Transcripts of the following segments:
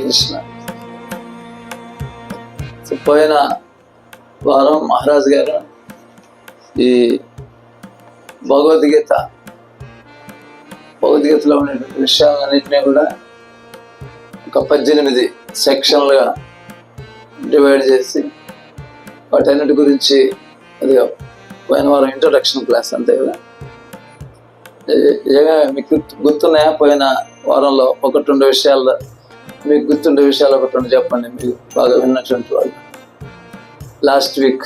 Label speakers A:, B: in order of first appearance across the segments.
A: కృష్ణ. పోయిన వారం మహారాజ్ గారు ఈ భగవద్గీతలో ఉన్నటువంటి విషయాలన్నింటినీ కూడా ఒక 18 సెక్షన్లుగా డివైడ్ చేసి వాటన్నిటి గురించి అది పోయిన వారం ఇంట్రొడక్షన్ క్లాస్ అంతే కదా. మీకు గుర్తున్నాయా? పోయిన వారంలో 1-2 విషయాల్లో మీకు గుర్తుండే విషయాలు 1-2 చెప్పండి, మీకు బాగా విన్నటువంటి వాళ్ళు. లాస్ట్ వీక్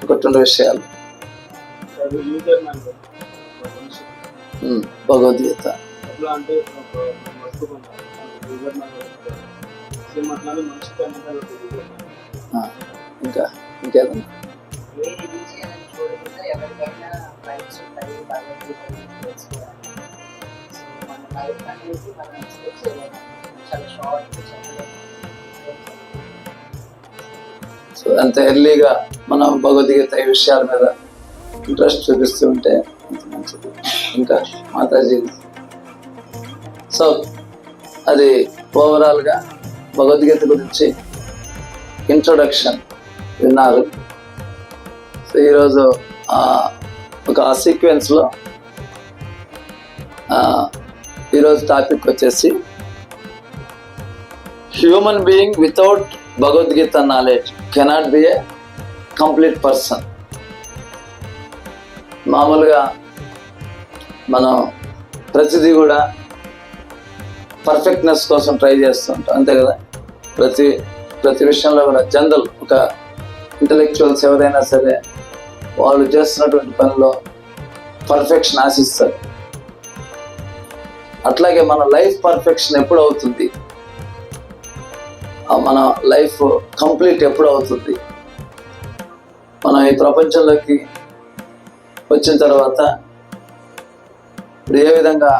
A: 1-2 విషయాలు. భగవద్గీత ఇంకా ఇంకేదన్నా సో అంత ఎర్లీగా మనం భగవద్గీత ఈ విషయాల మీద ఇంట్రెస్ట్ చూపిస్తూ ఉంటే అంత మంచిది. ఇంకా మాతాజీ సో అది ఓవరాల్గా భగవద్గీత గురించి ఇంట్రొడక్షన్ విన్నారు. సో ఈరోజు ఒక సీక్వెన్స్లో ఈరోజు టాపిక్ వచ్చేసి human being without Bhagavad Gita knowledge cannot be A complete person. మామూలుగా మనం ప్రతిదీ కూడా పర్ఫెక్ట్నెస్ కోసం ట్రై చేస్తూ ఉంటాం, అంతే కదా. ప్రతి విషయంలో కూడా జనరల్ ఒక ఇంటలెక్చువల్స్ ఎవరైనా సరే వాళ్ళు చేస్తున్నటువంటి పనిలో పర్ఫెక్షన్ ఆశిస్తారు. అట్లాగే మన లైఫ్ పర్ఫెక్షన్ ఎప్పుడు అవుతుంది, మన లైఫ్ కంప్లీట్ ఎప్పుడు అవుతుంది? మనం ఈ ప్రపంచంలోకి వచ్చిన తర్వాత ఇప్పుడు ఏ విధంగా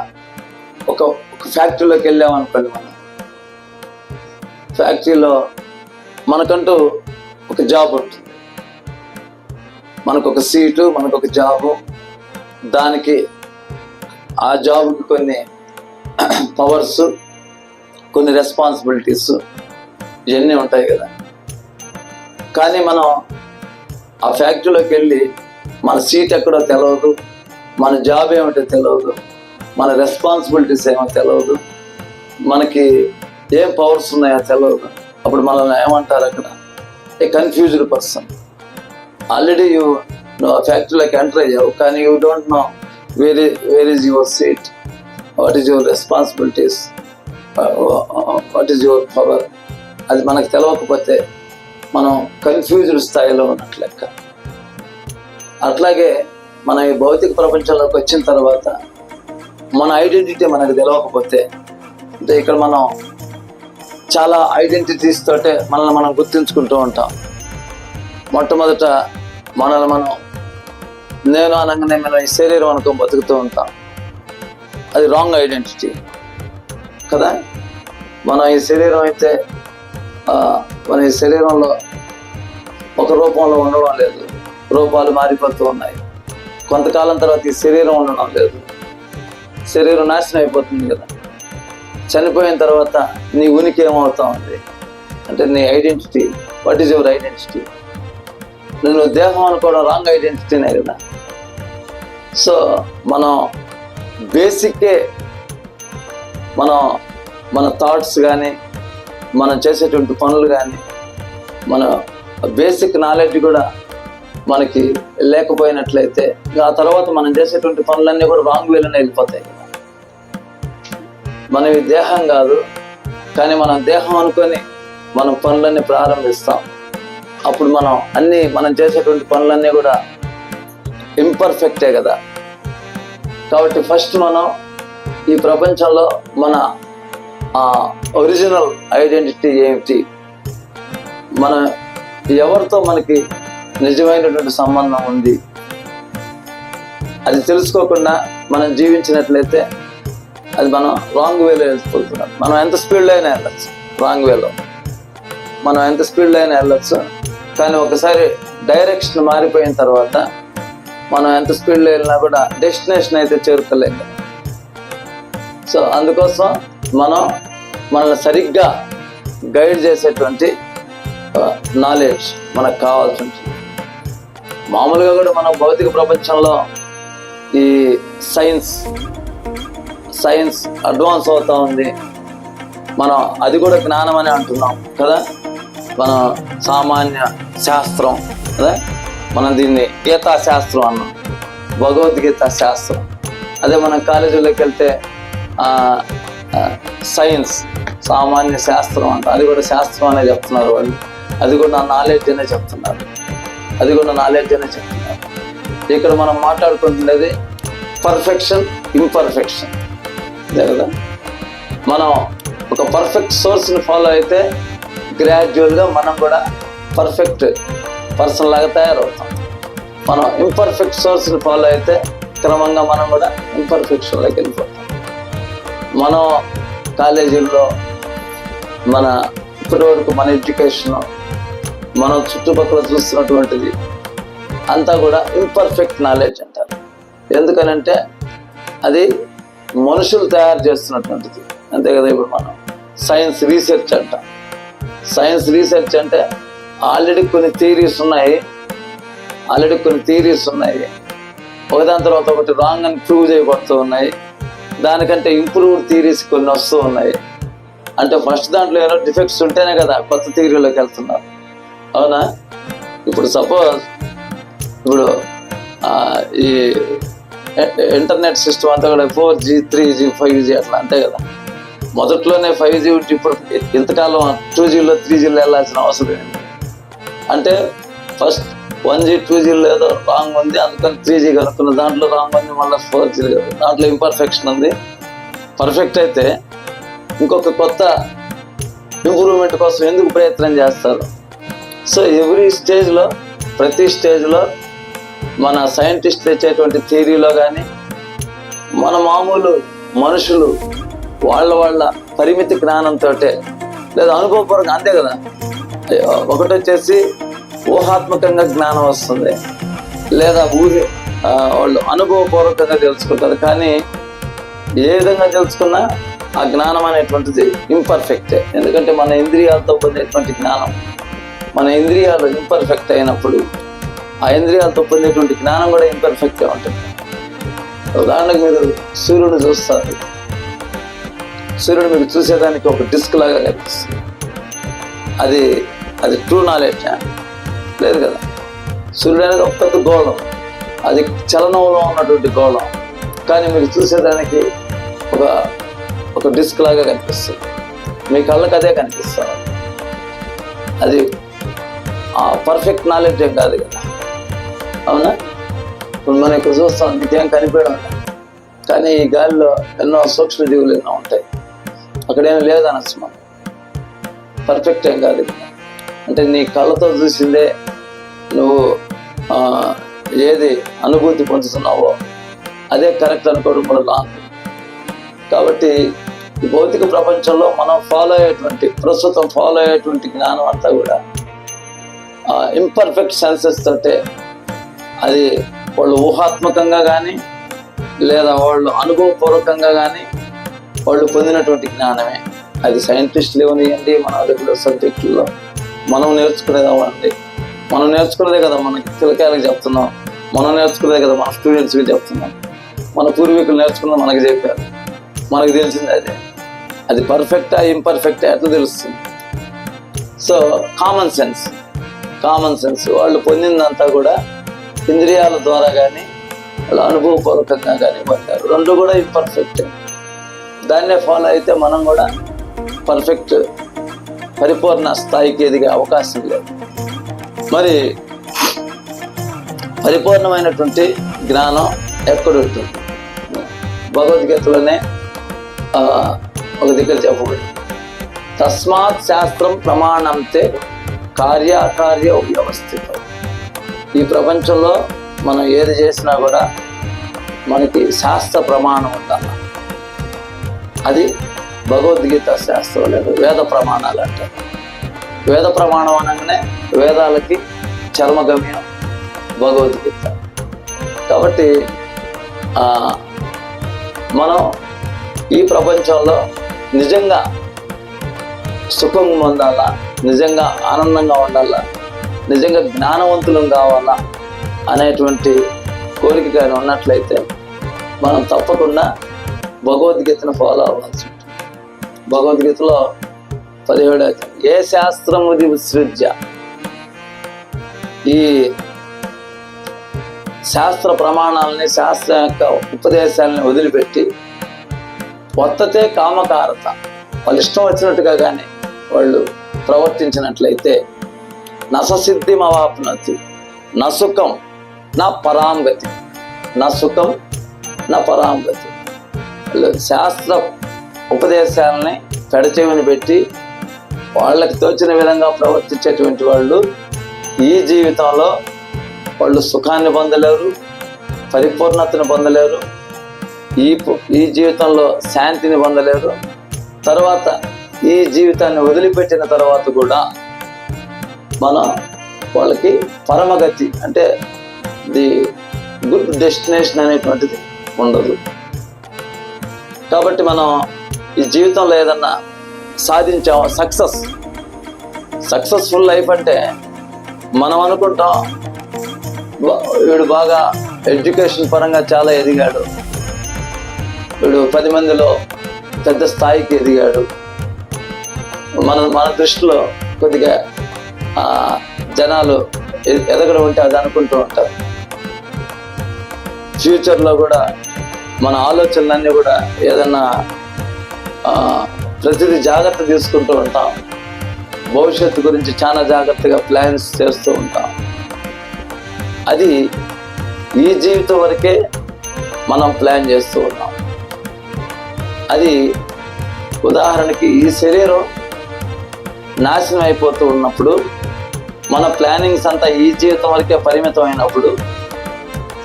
A: ఒక ఫ్యాక్టరీలోకి వెళ్ళామనుకోండి, మనం ఫ్యాక్టరీలో మనకంటూ ఒక జాబ్ ఉంటుంది, మనకు ఒక సీటు, మనకు ఒక జాబు, దానికి ఆ జాబ్కి కొన్ని పవర్స్, కొన్ని రెస్పాన్సిబిలిటీస్ ఇవన్నీ ఉంటాయి కదా. కానీ మనం ఆ ఫ్యాక్టరీలోకి వెళ్ళి మన సీట్ ఎక్కడో తెలియదు, మన జాబ్ ఏమిటో తెలియదు, మన రెస్పాన్సిబిలిటీస్ ఏమో తెలియదు, మనకి ఏం పవర్స్ ఉన్నాయో తెలియదు. అప్పుడు మనల్ని ఏమంటారు అక్కడ? ఏ కన్ఫ్యూజ్డ్ పర్సన్. ఆల్రెడీ నువ్వు ఆ ఫ్యాక్టరీలోకి ఎంటర్ అయ్యావు, కానీ you don't know where is your seat, what is your responsibilities, what is your power. అది మనకు తెలియకపోతే మనం కన్ఫ్యూజ్డ్ స్థాయిలో ఉన్నట్లు లెక్క. అట్లాగే మన ఈ భౌతిక ప్రపంచంలోకి వచ్చిన తర్వాత మన ఐడెంటిటీ మనకు తెలియకపోతే, అంటే ఇక్కడ మనం చాలా ఐడెంటిటీస్ తోటే మనల్ని మనం గుర్తించుకుంటూ ఉంటాం. మొట్టమొదట మనల్ని మనం నేను అనగానే మనం ఈ శరీరం అనుకో బతుకుతూ ఉంటాం. అది రాంగ్ ఐడెంటిటీ కదా. మనం ఈ శరీరం అయితే మన ఈ శరీరంలో ఒక రూపంలో ఉండడం లేదు, రూపాలు మారిపోతూ ఉన్నాయి. కొంతకాలం తర్వాత ఈ శరీరం ఉండడం లేదు, శరీరం నాశనం అయిపోతుంది కదా. చనిపోయిన తర్వాత నీ ఉనికి ఏమవుతా ఉంది అంటే నీ identity, what is your identity? నువ్వు దేహం అనుకోవడం రాంగ్ ఐడెంటిటీనే కదా. సో మనం బేసిక్కే మన థాట్స్ కానీ, మనం చేసేటువంటి పనులు కానీ, మన బేసిక్ నాలెడ్జ్ కూడా మనకి లేకపోయినట్లయితే ఆ తర్వాత మనం చేసేటువంటి పనులన్నీ కూడా రాంగ్ వేలోనే వెళ్ళిపోతాయి కదా. మనం ఈ దేహం కాదు, కానీ మనం దేహం అనుకొని మనం పనులన్నీ ప్రారంభిస్తాం. అప్పుడు మనం చేసేటువంటి పనులన్నీ కూడా ఇంపర్ఫెక్టే కదా. కాబట్టి ఫస్ట్ మనం ఈ ప్రపంచంలో మన ఒరిజినల్ ఐడెంటిటీ ఏమిటి, మన ఎవరితో మనకి నిజమైనటువంటి సంబంధం ఉంది, అది తెలుసుకోకుండా మనం జీవించినట్లయితే అది మనం రాంగ్ వేలో వెళ్ళిపోతున్నాం. మనం ఎంత స్పీడ్లో అయినా వెళ్ళచ్చు, రాంగ్ వేలో మనం ఎంత స్పీడ్లో అయినా వెళ్ళచ్చు. కానీ ఒకసారి డైరెక్షన్ మారిపోయిన తర్వాత మనం ఎంత స్పీడ్లో వెళ్ళినా కూడా డెస్టినేషన్ అయితే చేరుకోలేము. సో అందుకోసం మనం మనల్ని సరిగ్గా గైడ్ చేసేటువంటి నాలెడ్జ్ మనకు కావాల్సి ఉంటుంది. మామూలుగా కూడా మన భౌతిక ప్రపంచంలో ఈ సైన్స్ అడ్వాన్స్ అవుతా ఉంది. మనం అది కూడా జ్ఞానం అని అంటున్నాం కదా. మన సామాన్య శాస్త్రం కదా, మనం దీన్ని గీతా శాస్త్రం అన్నాం, భగవద్గీత శాస్త్రం. అదే మనం కాలేజీలోకి వెళ్తే సైన్స్ సామాన్య శాస్త్రం అంట, అది కూడా శాస్త్రం అనే చెప్తున్నారు వాళ్ళు. అది కూడా నాలెడ్జ్ అనే చెప్తున్నారు. ఇక్కడ మనం మాట్లాడుకుంటున్నది పర్ఫెక్షన్, ఇంపర్ఫెక్షన్ అదే కదా. మనం ఒక పర్ఫెక్ట్ సోర్స్ని ఫాలో అయితే గ్రాడ్యువల్గా మనం కూడా పర్ఫెక్ట్ పర్సన్ లాగా తయారవుతాం. మనం ఇంపర్ఫెక్ట్ సోర్స్ని ఫాలో అయితే క్రమంగా మనం కూడా ఇంపర్ఫెక్షన్లోకి వెళ్ళిపోతాం. మనం కాలేజీల్లో మన ఇప్పటి వరకు మన ఎడ్యుకేషన్, మనం చుట్టుపక్కల చూస్తున్నటువంటిది అంతా కూడా ఇంపర్ఫెక్ట్ నాలెడ్జ్ అంటారు. ఎందుకనంటే అది మనుషులు తయారు చేస్తున్నటువంటిది, అంతే కదా. ఇప్పుడు మనం సైన్స్ రీసెర్చ్ అంటాం. సైన్స్ రీసెర్చ్ అంటే ఆల్రెడీ కొన్ని థియరీస్ ఉన్నాయి, ఒకదాని తర్వాత ఒకటి రాంగ్ అని ప్రూవ్ చేయబడుతూ ఉన్నాయి. దానికంటే ఇంప్రూవ్డ్ థియరీస్ కొన్ని వస్తూ ఉన్నాయి. అంటే ఫస్ట్ దాంట్లో ఏదో డిఫెక్ట్స్ ఉంటేనే కదా కొత్త థియరీలోకి వెళ్తున్నారు, అవునా. ఇప్పుడు సపోజ్ ఈ ఇంటర్నెట్ సిస్టమ్ అంతా కూడా 4G 3G 5G అట్లా అంతే కదా. మొదట్లోనే 5G ఉంటే ఇప్పుడు ఇంతకాలం 2Gలో 3Gలో వెళ్ళాల్సిన అవసరం ఏంటి అంటే, ఫస్ట్ 1G 2Gలో ఏదో రాంగ్ ఉంది, అందుకని 3G కనుక్కున్న, దాంట్లో రాంగ్ ఉంది, మళ్ళీ 4G దాంట్లో ఇంపర్ఫెక్షన్ ఉంది. పర్ఫెక్ట్ అయితే ఇంకొక కొత్త ఇంప్రూవ్మెంట్ కోసం ఎందుకు ప్రయత్నం చేస్తారు? సో ప్రతి స్టేజ్లో మన సైంటిస్ట్ తెచ్చేటువంటి థియరీలో కానీ మన మామూలు మనుషులు వాళ్ళ పరిమితి జ్ఞానంతో లేదా అనుభవపూర్వకంగా, అంతే కదా. ఒకటి వచ్చేసి ఊహాత్మకంగా జ్ఞానం వస్తుంది, లేదా వాళ్ళు అనుభవపూర్వకంగా తెలుసుకుంటారు. కానీ ఏ విధంగా తెలుసుకున్నా ఆ జ్ఞానం అనేటువంటిది ఇంపర్ఫెక్టే. ఎందుకంటే మన ఇంద్రియాలతో పొందేటువంటి జ్ఞానం, మన ఇంద్రియాలు ఇంపర్ఫెక్ట్ అయినప్పుడు ఆ ఇంద్రియాలతో పొందేటువంటి జ్ఞానం కూడా ఇంపర్ఫెక్ట్గా ఉంటుంది. ఉదాహరణకు మీరు సూర్యుడు చూస్తారు, సూర్యుడు మీకు చూసేదానికి ఒక డిస్క్ లాగా కనిపిస్తుంది. అది ట్రూ నాలెడ్జ్ లేదు కదా. సూర్యుడు అనేది ఒక పెద్ద గోళం, అది చలనంలో ఉన్నటువంటి గోళం, కానీ మీకు చూసేదానికి ఒక డిస్క్ లాగా కనిపిస్తుంది. మీ కళ్ళకి అదే కనిపిస్తుంది. అది పర్ఫెక్ట్ నాలెడ్జ్ ఏం కాదు కదా, అవునా. ఇప్పుడు మనం ఇక్కడ చూస్తాం, ఇదేం కనిపించడం, కానీ ఈ గాలిలో ఎన్నో సూక్ష్మజీవులు ఎన్నో ఉంటాయి, అక్కడేం లేదనొచ్చు. మనం పర్ఫెక్ట్ ఏం కాదు. అంటే నీ కళ్ళతో చూసిందే నువ్వు ఏది అనుభూతి పొందుతున్నావో అదే కరెక్ట్ అనుకోవడం కూడా రాంగ్. కాబట్టి ఈ భౌతిక ప్రపంచంలో మనం ప్రస్తుతం ఫాలో అయ్యేటువంటి జ్ఞానం అంతా కూడా ఇంపర్ఫెక్ట్ సెన్సెస్ తోటే, అది వాళ్ళు ఊహాత్మకంగా కానీ లేదా వాళ్ళు అనుభవపూర్వకంగా కానీ వాళ్ళు పొందినటువంటి జ్ఞానమే. అది సైంటిస్టులు ఇవ్వనివ్వండి, మన రెగ్యులర్ సబ్జెక్టుల్లో మనం నేర్చుకునేది మనం నేర్చుకున్నదే కదా మనకి పిల్లకాయలకు చెప్తున్నాం, మనం నేర్చుకున్నదే కదా మన స్టూడెంట్స్కి చెప్తున్నాం, మన పూర్వీకులు నేర్చుకున్నది మనకి చెప్పారు, మనకు తెలిసింది అదే. అది పర్ఫెక్టా ఇంపర్ఫెక్టా ఎట్లా తెలుస్తుంది? సో కామన్ సెన్స్ వాళ్ళు పొందిందంతా కూడా ఇంద్రియాల ద్వారా కానీ వాళ్ళు అనుభవపూర్వకంగా కానీ పొందారు. రెండు కూడా ఇంపర్ఫెక్ట్. దాన్నే ఫాలో అయితే మనం కూడా పర్ఫెక్ట్ పరిపూర్ణ స్థాయికి ఎదిగే అవకాశం లేదు. మరి పరిపూర్ణమైనటువంటి జ్ఞానం ఎక్కడ ఉంటుంది? భగవద్గీతలోనే ఒక దగ్గర చెప్పబడి, తస్మాత్ శాస్త్రం ప్రమాణంతే కార్యాకార్య వ్యవస్థితం. ఈ ప్రపంచంలో మనం ఏది చేసినా కూడా మనకి శాస్త్ర ప్రమాణం ఉండాలి. అది భగవద్గీత శాస్త్రం లేదు, వేద ప్రమాణాలు అంటారు. వేద ప్రమాణం అనగానే వేదాలకి చర్మగమ్యం భగవద్గీత. కాబట్టి మనం ఈ ప్రపంచంలో నిజంగా సుఖం పొందాలా, నిజంగా ఆనందంగా ఉండాలా, నిజంగా జ్ఞానవంతులం కావాలా అనేటువంటి కోరిక కానీ ఉన్నట్లయితే మనం తప్పకుండా భగవద్గీతను ఫాలో అవ్వాల్సి ఉంటుంది. భగవద్గీతలో 17 ఏ శాస్త్రముది విసృజ్య, ఈ శాస్త్ర ప్రమాణాలని, శాస్త్రం యొక్క ఉపదేశాలని వదిలిపెట్టి వర్తతే కామకారత, వాళ్ళు ఇష్టం వచ్చినట్టుగా కానీ వాళ్ళు ప్రవర్తించినట్లయితే నససిద్ధిం అవాప్నోతి, నా సుఖం నా పరాంగతి, నా సుఖం నా పరాంగతి. శాస్త్ర ఉపదేశాలని పెడచెవిని పెట్టి వాళ్ళకి తోచిన విధంగా ప్రవర్తించేటువంటి వాళ్ళు ఈ జీవితంలో వాళ్ళు సుఖాన్ని పొందలేరు, పరిపూర్ణతను పొందలేరు, ఈ జీవితంలో శాంతిని పొందలేరు. తర్వాత ఈ జీవితాన్ని వదిలిపెట్టిన తర్వాత కూడా మనం వాళ్ళకి పరమగతి అంటే ది గుడ్ డెస్టినేషన్ అనేటువంటిది ఉండదు. కాబట్టి మనం ఈ జీవితంలో ఏదన్నా సాధించాం, సక్సెస్ఫుల్ లైఫ్ అంటే మనం అనుకుంటాం వీడు బాగా ఎడ్యుకేషన్ పరంగా చాలా ఎదిగాడు, వీడు 10 మందిలో పెద్ద స్థాయికి ఎదిగాడు. మన దృష్టిలో కొద్దిగా జనాలు ఎదగడం ఉంటే అది అనుకుంటూ ఉంటారు. ఫ్యూచర్లో కూడా మన ఆలోచనలన్నీ కూడా ఏదన్నా ప్రతిదీ జాగ్రత్త తీసుకుంటూ ఉంటాం. భవిష్యత్తు గురించి చాలా జాగ్రత్తగా ప్లాన్స్ చేస్తూ ఉంటాం. అది ఈ జీవితం వరకే మనం ప్లాన్ చేస్తూ ఉన్నాం. అది ఉదాహరణకి ఈ శరీరం నాశనం అయిపోతూ ఉన్నప్పుడు, మన ప్లానింగ్స్ అంతా ఈ జీవితం వరకే పరిమితం అయినప్పుడు,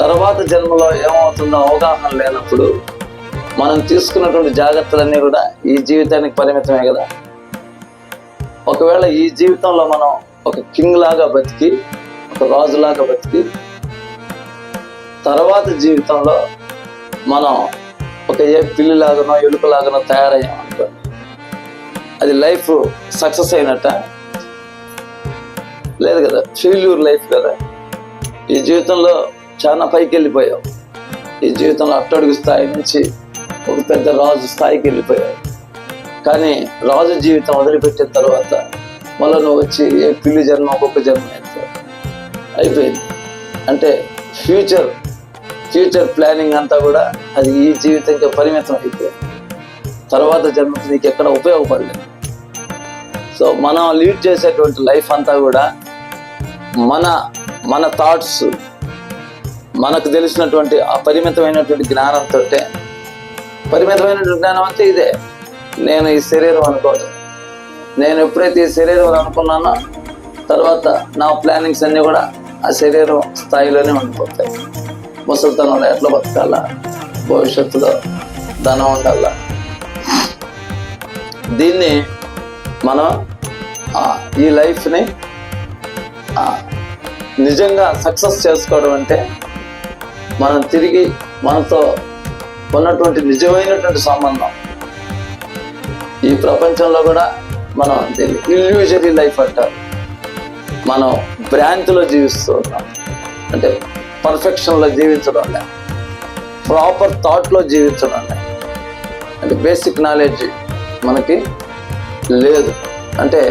A: తర్వాత జన్మలో ఏమవుతుందో అవగాహన లేనప్పుడు మనం తీసుకున్నటువంటి జాగ్రత్తలన్నీ కూడా ఈ జీవితానికి పరిమితమే కదా. ఒకవేళ ఈ జీవితంలో మనం ఒక కింగ్ లాగా బతికి, ఒక రాజులాగా బతికి, తర్వాత జీవితంలో మనం ఒక ఏ పిల్లిలాగానో ఎలుకలాగానో తయారయ్యాం అనుకోండి, అది లైఫ్ సక్సెస్ అయినట్ట? లేదు కదా, ఫెయిల్యూర్ లైఫ్ కదా. ఈ జీవితంలో చాలా పైకి వెళ్ళిపోయావు, ఈ జీవితంలో అట్టడుగు స్థాయి నుంచి ఒక పెద్ద రాజు స్థాయికి వెళ్ళిపోయావు. కానీ రాజు జీవితం వదిలిపెట్టిన తర్వాత మళ్ళీ నువ్వు వచ్చి ఏ పిల్లి జన్మ ఒక్కొక్క జన్మ అయిపోయింది. అంటే ఫ్యూచర్ ప్లానింగ్ అంతా కూడా అది ఈ జీవితంకి పరిమితం అయిపోయింది. తర్వాత జన్మకి నీకు ఎక్కడ ఉపయోగపడలేదు. సో మనం లీడ్ చేసేటువంటి లైఫ్ అంతా కూడా మన థాట్స్, మనకు తెలిసినటువంటి అపరిమితమైనటువంటి జ్ఞానంతో, పరిమితమైనటువంటి జ్ఞానం అంటే ఇదే. నేను ఈ శరీరం అనుకోవడం, నేను ఎప్పుడైతే ఈ శరీరం అనుకున్నానో తర్వాత నా ప్లానింగ్స్ అన్నీ కూడా ఆ శరీరం స్థాయిలోనే ఉండిపోతాయి. ముసలితనంలో ఎట్లా బతకాలా, భవిష్యత్తులో ధనం ఉండాలా, దీన్ని మనం ఈ లైఫ్ని నిజంగా సక్సెస్ చేసుకోవడం అంటే మనం తిరిగి మనతో ఉన్నటువంటి నిజమైనటువంటి సంబంధం. ఈ ప్రపంచంలో కూడా మనం దీన్ని ఇల్యూజరీ లైఫ్ అంటారు. మనం భ్రాంతిలో జీవిస్తూ ఉన్నాం. అంటే పర్ఫెక్షన్లో జీవించడం లే, ప్రాపర్ థాట్లో జీవించడం లే, అంటే బేసిక్ నాలెడ్జ్ మనకి లేదు. అంటే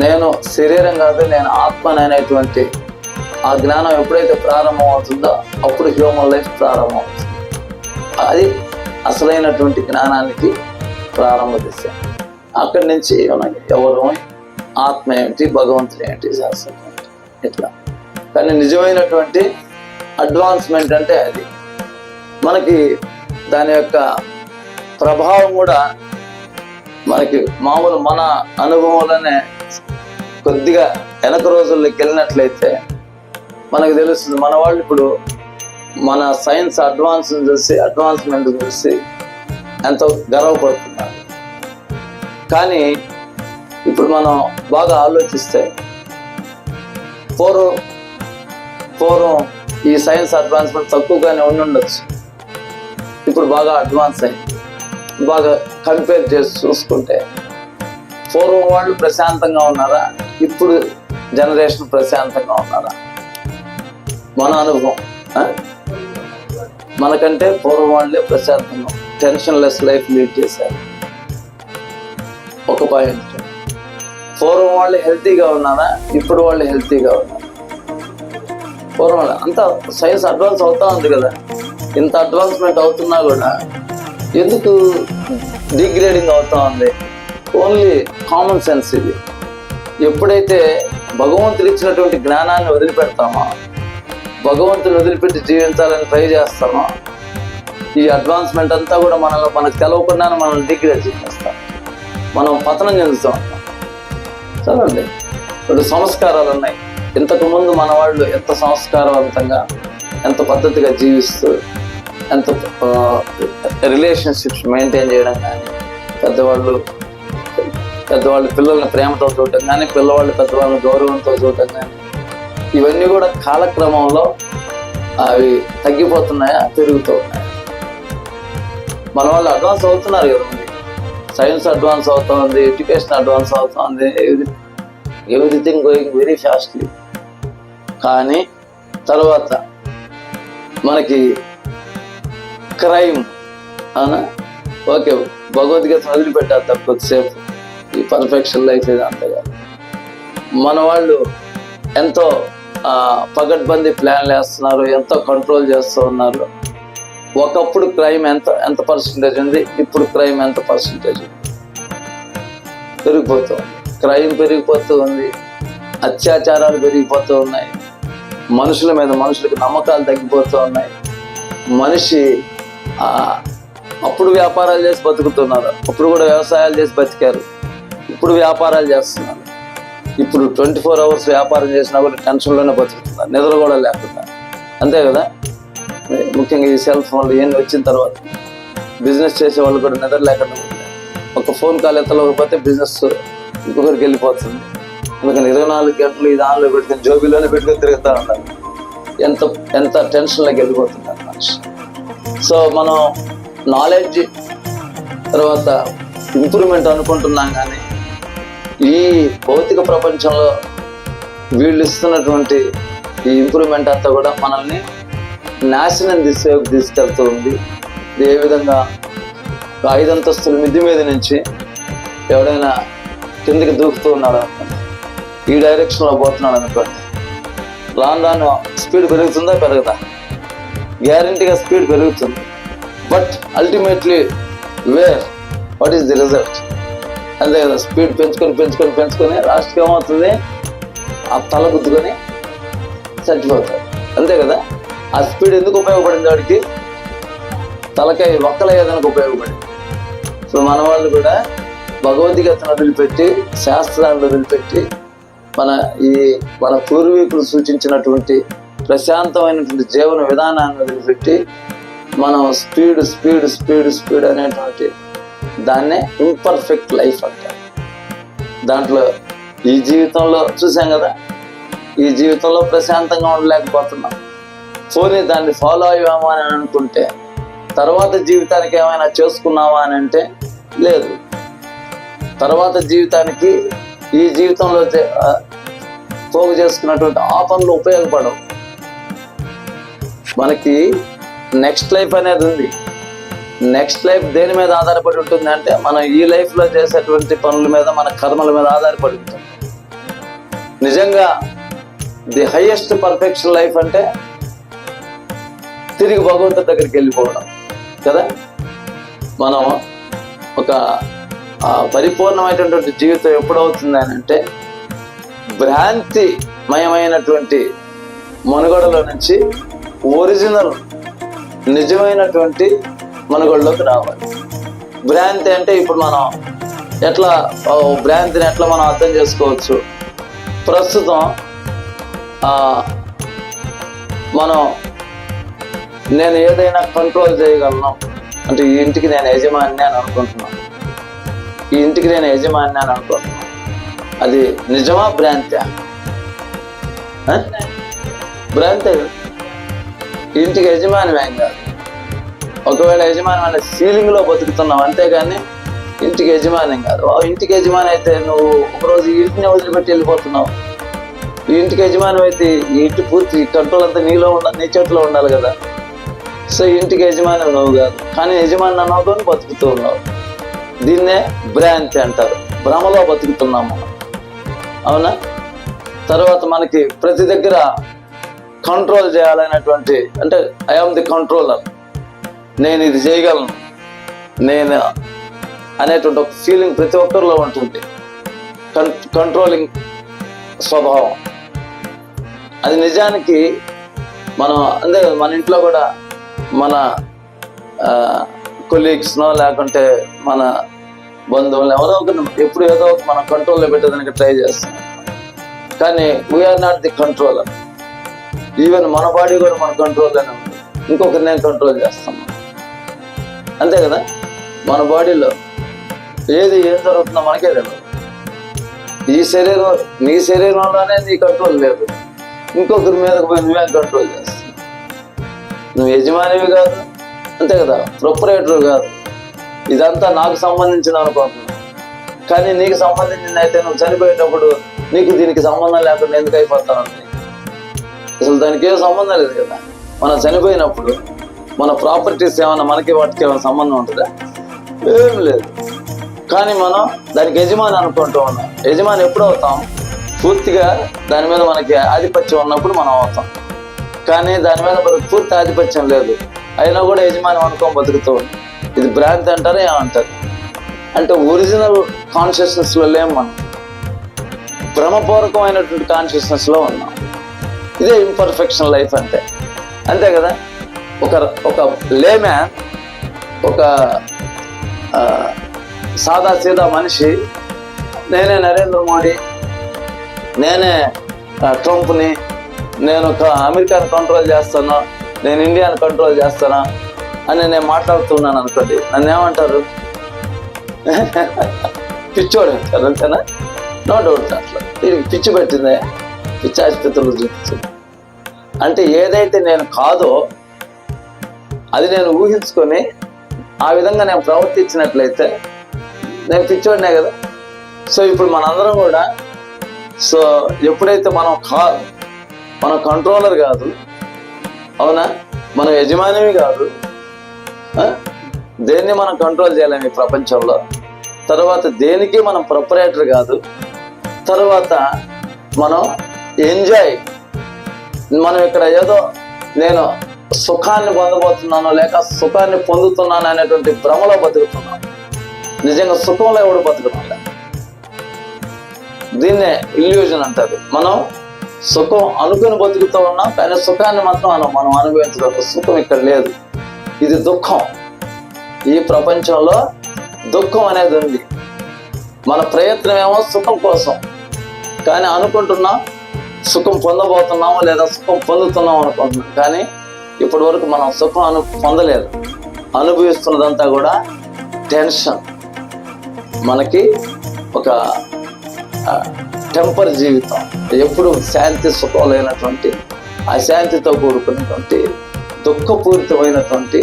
A: నేను శరీరం కాదు, నేను ఆత్మని అనేటువంటి ఆ జ్ఞానం ఎప్పుడైతే ప్రారంభం అవుతుందో అప్పుడు హ్యూమన్ లైఫ్ ప్రారంభం అవుతుంది. అది అసలైనటువంటి జ్ఞానానికి ప్రారంభ దిశ. అక్కడి నుంచి ఎవరు, ఆత్మ ఏమిటి, భగవంతుడు ఏంటి, శాస్త్రం ఏంటి, ఇట్లా. కానీ నిజమైనటువంటి అడ్వాన్స్మెంట్ అంటే అది. మనకి దాని యొక్క ప్రభావం కూడా మనకి మామూలు మన అనుభవంలోనే కొద్దిగా వెనక రోజుల్లోకి వెళ్ళినట్లయితే మనకు తెలుస్తుంది. మన వాళ్ళు ఇప్పుడు మన సైన్స్ అడ్వాన్స్మెంట్ చూసి ఎంతో గర్వపడుతున్నారు. కానీ ఇప్పుడు మనం బాగా ఆలోచిస్తే పూర్వం ఈ సైన్స్ అడ్వాన్స్మెంట్ తక్కువగానే ఉండొచ్చు. ఇప్పుడు బాగా అడ్వాన్స్ అయింది. బాగా కంపేర్ చేసి చూసుకుంటే పూర్వం వాళ్ళు ప్రశాంతంగా ఉన్నారా, ఇప్పుడు జనరేషన్ ప్రశాంతంగా ఉన్నారా? మన అనుభవం మనకంటే పూర్వం వాళ్ళే ప్రశాంతంగా టెన్షన్ లెస్ లైఫ్ లీడ్ చేశారు. ఒక పాయింట్. పూర్వం వాళ్ళు హెల్తీగా ఉన్నారా, ఇప్పుడు వాళ్ళు హెల్తీగా ఉన్నారు? పూర్వం వాళ్ళు అంతా సైన్స్ అడ్వాన్స్ అవుతా ఉంది కదా, ఇంత అడ్వాన్స్మెంట్ అవుతున్నా కూడా ఎందుకు డిగ్రేడింగ్ అవుతా ఉంది? ఓన్లీ కామన్ సెన్స్ ఇది. ఎప్పుడైతే భగవంతుడు ఇచ్చినటువంటి జ్ఞానాన్ని వదిలిపెడతామో, భగవంతుని వదిలిపెట్టి జీవించాలని ట్రై చేస్తామో, ఈ అడ్వాన్స్మెంట్ అంతా కూడా మనకు తెలవకుండానే మనల్ని డిగ్రేడ్ చేసేస్తాం, మనం పతనం చెందుతూ ఉంటాం. చదవండి, ఇప్పుడు సంస్కారాలు ఉన్నాయి. ఇంతకు ముందు మన వాళ్ళు ఎంత సంస్కారవంతంగా, ఎంత పద్ధతిగా జీవిస్తూ, ఎంత రిలేషన్షిప్స్ మెయింటైన్ చేయడం కానీ, పెద్దవాళ్ళు పిల్లల్ని ప్రేమతో చూడటం కానీ, పిల్లవాళ్ళు పెద్దవాళ్ళని గౌరవంతో చూడటం కానీ, ఇవన్నీ కూడా కాలక్రమంలో అవి తగ్గిపోతున్నాయా, పెరుగుతూ ఉన్నాయా? మన వాళ్ళు అడ్వాన్స్ అవుతున్నారు కదా, మరి సైన్స్ అడ్వాన్స్ అవుతుంది, ఎడ్యుకేషన్ అడ్వాన్స్ అవుతుంది, ఎవ్రీథింగ్ గోయింగ్ వెరీ ఫాస్ట్లీ. కానీ తర్వాత మనకి క్రైమ్ అవునా, ఓకే భగవద్గీత వదిలిపెట్టేద్దాం కొద్దిసేపు, ఈ పర్ఫెక్షన్ లైఫ్ ఇది అంతగా. మన వాళ్ళు ఎంతో పగడ్బందీ ప్లాన్లు వేస్తున్నారు, ఎంతో కంట్రోల్ చేస్తూ ఉన్నారు. ఒకప్పుడు క్రైమ్ ఎంత పర్సంటేజ్ ఉంది, ఇప్పుడు క్రైమ్ ఎంత పర్సంటేజ్ ఉంది? పెరిగిపోతూ ఉంది. క్రైమ్ పెరిగిపోతూ ఉంది, అత్యాచారాలు పెరిగిపోతూ ఉన్నాయి, మనుషుల మీద మనుషులకు నమ్మకాలు తగ్గిపోతూ ఉన్నాయి. మనిషి అప్పుడు వ్యాపారాలు చేసి బతుకుతున్నారు, అప్పుడు కూడా వ్యవసాయాలు చేసి బతికారు, ఇప్పుడు వ్యాపారాలు చేస్తున్నారు. ఇప్పుడు 24 hours వ్యాపారం చేసినా కూడా టెన్షన్లోనే బతుకుతున్నారు, నిద్ర కూడా లేకుండా. అంతే కదా, ముఖ్యంగా ఈ సెల్ ఫోన్లు ఇవన్నీ వచ్చిన తర్వాత బిజినెస్ చేసే వాళ్ళు కూడా నిద్ర లేకుండా ఉంటారు. ఒక ఫోన్ కాల్ ఎత్తలేకపోతే బిజినెస్ ఇంకొకరికి వెళ్ళిపోతుంది. అందుకని 24 గంటలు ఇది ఆన్లో పెట్టుకుని జోబీలోనే పెట్టుకొని తిరుగుతూ ఉంటారు. ఎంత టెన్షన్లోకి వెళ్ళిపోతున్నారు మనిషి. సో మనం నాలెడ్జ్ తర్వాత ఇంప్రూవ్మెంట్ అనుకుంటున్నాం, కానీ ఈ భౌతిక ప్రపంచంలో వీళ్ళు ఇస్తున్నటువంటి ఈ ఇంప్రూవ్మెంట్ అంతా కూడా మనల్ని నాశనం దిశకు తీసుకెళ్తూ ఉంది. ఇది ఏ విధంగా 5 అంతస్తుల మిద్ది మీద నుంచి ఎవడైనా కిందికి దూకుతూ ఉన్నాడు అనుకోండి, ఈ డైరెక్షన్లో పోతున్నాడు అనుకోండి, రాను స్పీడ్ పెరుగుతుందా పెరగదా? గ్యారంటీగా స్పీడ్ పెరుగుతుంది. But ultimately what is the result? అంతే కదా, స్పీడ్ పెంచుకొని లాస్ట్కి ఏమవుతుంది, ఆ తల గుద్దుకొని చచ్చిపోతాడు. అంతే కదా. ఆ స్పీడ్ ఎందుకు ఉపయోగపడింది? వాడికి తలకాయ ఒక్కలయ్యేదానికి ఉపయోగపడింది. సో మన వాళ్ళు కూడా భగవద్గీతను వదిలిపెట్టి, శాస్త్రాలను వదిలిపెట్టి, మన పూర్వీకులు సూచించినటువంటి ప్రశాంతమైనటువంటి జీవన విధానాన్ని వదిలిపెట్టి మనం స్పీడ్ అనేటువంటి దాన్నే ఇంపర్ఫెక్ట్ లైఫ్ అంటారు. దాంట్లో ఈ జీవితంలో చూసాం కదా, ఈ జీవితంలో ప్రశాంతంగా ఉండలేకపోతున్నాం. పోనీ దాన్ని ఫాలో అయ్యామా అని అనుకుంటే, తర్వాత జీవితానికి ఏమైనా చేసుకున్నావా అని అంటే లేదు. తర్వాత జీవితానికి ఈ జీవితంలో పోగు చేసుకున్నటువంటి ఆ పనులు ఉపయోగపడవు. మనకి నెక్స్ట్ లైఫ్ అనేది ఉంది. నెక్స్ట్ లైఫ్ దేని మీద ఆధారపడి ఉంటుంది అంటే, మనం ఈ లైఫ్లో చేసేటువంటి పనుల మీద, మన కర్మల మీద ఆధారపడి ఉంటుంది. నిజంగా ది హైయెస్ట్ పర్ఫెక్షన్ లైఫ్ అంటే తిరిగి భగవంతుడి దగ్గరికి వెళ్ళిపోవడం కదా. మనం ఒక పరిపూర్ణమైనటువంటి జీవితం ఎప్పుడవుతుంది అని అంటే, భ్రాంతిమయమైనటువంటి మనుగడలో నుంచి ఒరిజినల్ నిజమైనటువంటి మనుగడలోకి రావాలి. భ్రాంతి అంటే ఇప్పుడు మనం భ్రాంతిని ఎట్లా మనం అర్థం చేసుకోవచ్చు? ప్రస్తుతం నేను ఏదైనా కంట్రోల్ చేయగలను అంటే, ఈ ఇంటికి నేను యజమాని అని అనుకుంటున్నాను, ఈ ఇంటికి నేను యజమాని అని అనుకుంటున్నాను. అది నిజమా భ్రాంతి? భ్రాంతి. ఇంటికి యజమాని ఏం కాదు. ఒకవేళ యజమాని అనే ఫీలింగ్లో బతుకుతున్నాం, అంతేగాని ఇంటికి యజమాని కాదు. ఇంటికి యజమాని అయితే నువ్వు ఒకరోజు ఈ ఇంటిని వదిలిపెట్టి వెళ్ళిపోతున్నావు. ఈ ఇంటికి యజమాని అయితే ఈ ఇంటి పూర్తి కంట్రోల్ అంతా నీలో ఉండాలి, నీ చేతిలో ఉండాలి కదా. సో ఇంటికి యజమాని నువ్వు కాదు, కానీ యజమాని అన్నోకొని బతుకుతూ ఉన్నావు. దీన్నే భ్రాంతి అంటారు. భ్రమలో బతుకుతున్నాం మనం, అవునా? తర్వాత మనకి ప్రతి దగ్గర కంట్రోల్ చేయాలనేటువంటి, అంటే ఐఆమ్ ది కంట్రోలర్, నేను ఇది చేయగలను, నేను అనేటువంటి ఒక ఫీలింగ్ ప్రతి ఒక్కరిలో ఉంటుంది. కంట్రోలింగ్ స్వభావం అది నిజానికి మనం అంతే. మన ఇంట్లో కూడా మన కొలీగ్స్నో లేకుంటే మన బంధువులు ఎవరో ఒకరు ఎప్పుడు ఏదో ఒక మనం కంట్రోల్లో పెట్టేదానికి ట్రై చేస్తాం. కానీ we are not the controller. Even మన బాడీ కూడా మన కంట్రోల్లోనే ఉంది. ఇంకొకరిని నేను కంట్రోల్ చేస్తాం, అంతే కదా. మన బాడీలో ఏం జరుగుతుందో మనకే తెలియదు. నీ శరీరంలోనే నీ కంట్రోల్ లేదు. ఇంకొకరి మీదకి పోయి నువ్వేం కంట్రోల్ చేస్తావు? నువ్వు యజమానివి కాదు, అంతే కదా, ప్రొపరేటర్ కాదు. ఇదంతా నాకు సంబంధించిన అనుకుంటున్నావు, కానీ నీకు సంబంధించింది అయితే నువ్వు చనిపోయేటప్పుడు నీకు దీనికి సంబంధం లేకుండా ఎందుకు అయిపోతావు? అసలు దానికి ఏం సంబంధం లేదు కదా. మనం చనిపోయినప్పుడు మన ప్రాపర్టీస్ ఏమైనా మనకి వాటికి ఏమైనా సంబంధం ఉంటుందా? ఏం లేదు. కానీ మనం దానికి యజమాని అనుకుంటూ ఉన్నాం. యజమాని ఎప్పుడు అవుతాం? పూర్తిగా దాని మీద మనకి ఆధిపత్యం ఉన్నప్పుడు మనం అవుతాం. కానీ దాని మీద మనకు పూర్తి ఆధిపత్యం లేదు, అయినా కూడా యజమాని అనుకోని బతుకుతూ ఉంది. ఇది భ్రాంతి అంటారా ఏమంటారు? అంటే ఒరిజినల్ కాన్షియస్నెస్లో లేం మనం, భ్రమపూర్వకమైనటువంటి కాన్షియస్నెస్లో ఉన్నాం. ఇదే ఇంపర్ఫెక్షన్ లైఫ్ అంటే, అంతే కదా. ఒక లేమ్యాన్, ఒక సాదా సీదా మనిషి, నేనే నరేంద్ర మోడీ, నేనే ట్రంప్ని, నేను అమెరికాని కంట్రోల్ చేస్తాను, నేను ఇండియాని కంట్రోల్ చేస్తానా అని నేను మాట్లాడుతున్నాను అనుకోండి, నన్ను ఏమంటారు? పిచ్చోడు అంటారు, అంతేనా? No doubt. అట్లా దీనికి పిచ్చి పెట్టిందే, పిచ్చి ఆసుపత్రులు చూపించింది. అంటే ఏదైతే నేను కాదో అది నేను ఊహించుకొని ఆ విధంగా నేను ప్రవర్తించినట్లయితే నేను పిచ్చోడినే కదా. సో ఇప్పుడు మనందరం కూడా, సో ఎప్పుడైతే మనం కంట్రోలర్ కాదు, అవునా, మనం యజమానివి కాదు, దేన్ని మనం కంట్రోల్ చేయలేము ఈ ప్రపంచంలో. తర్వాత దేనికి మనం ప్రొపరేటర్ కాదు. తర్వాత మనం ఎంజాయ్, మనం ఇక్కడ ఏదో నేను సుఖాన్ని పొందబోతున్నాను లేక సుఖాన్ని పొందుతున్నాను అనేటువంటి భ్రమలో బతుకుతున్నాను. నిజంగా సుఖంలో ఎవడు బతుకుతున్నాడు? దీన్నే ఇల్యూజన్ అంటారు. మనం సుఖం అనుకుని బతుకుతూ ఉన్నాం, కానీ సుఖాన్ని మాత్రం మనం అనుభవించడం. సుఖం ఇక్కడ లేదు, ఇది దుఃఖం. ఈ ప్రపంచంలో దుఃఖం అనేది ఉంది. మన ప్రయత్నం ఏమో సుఖం కోసం, కానీ అనుకుంటున్నాం సుఖం పొందబోతున్నాము లేదా సుఖం పొందుతున్నాం అనుకుంటున్నాం. కానీ ఇప్పటి వరకు మనం సుఖం పొందలేదు. అనుభవిస్తున్నదంతా కూడా టెన్షన్. మనకి ఒక టెంపర్ జీవితం, ఎప్పుడు శాంతి సుఖం లేనటువంటి, అశాంతితో కూడుకున్నటువంటి దుఃఖపూరితమైనటువంటి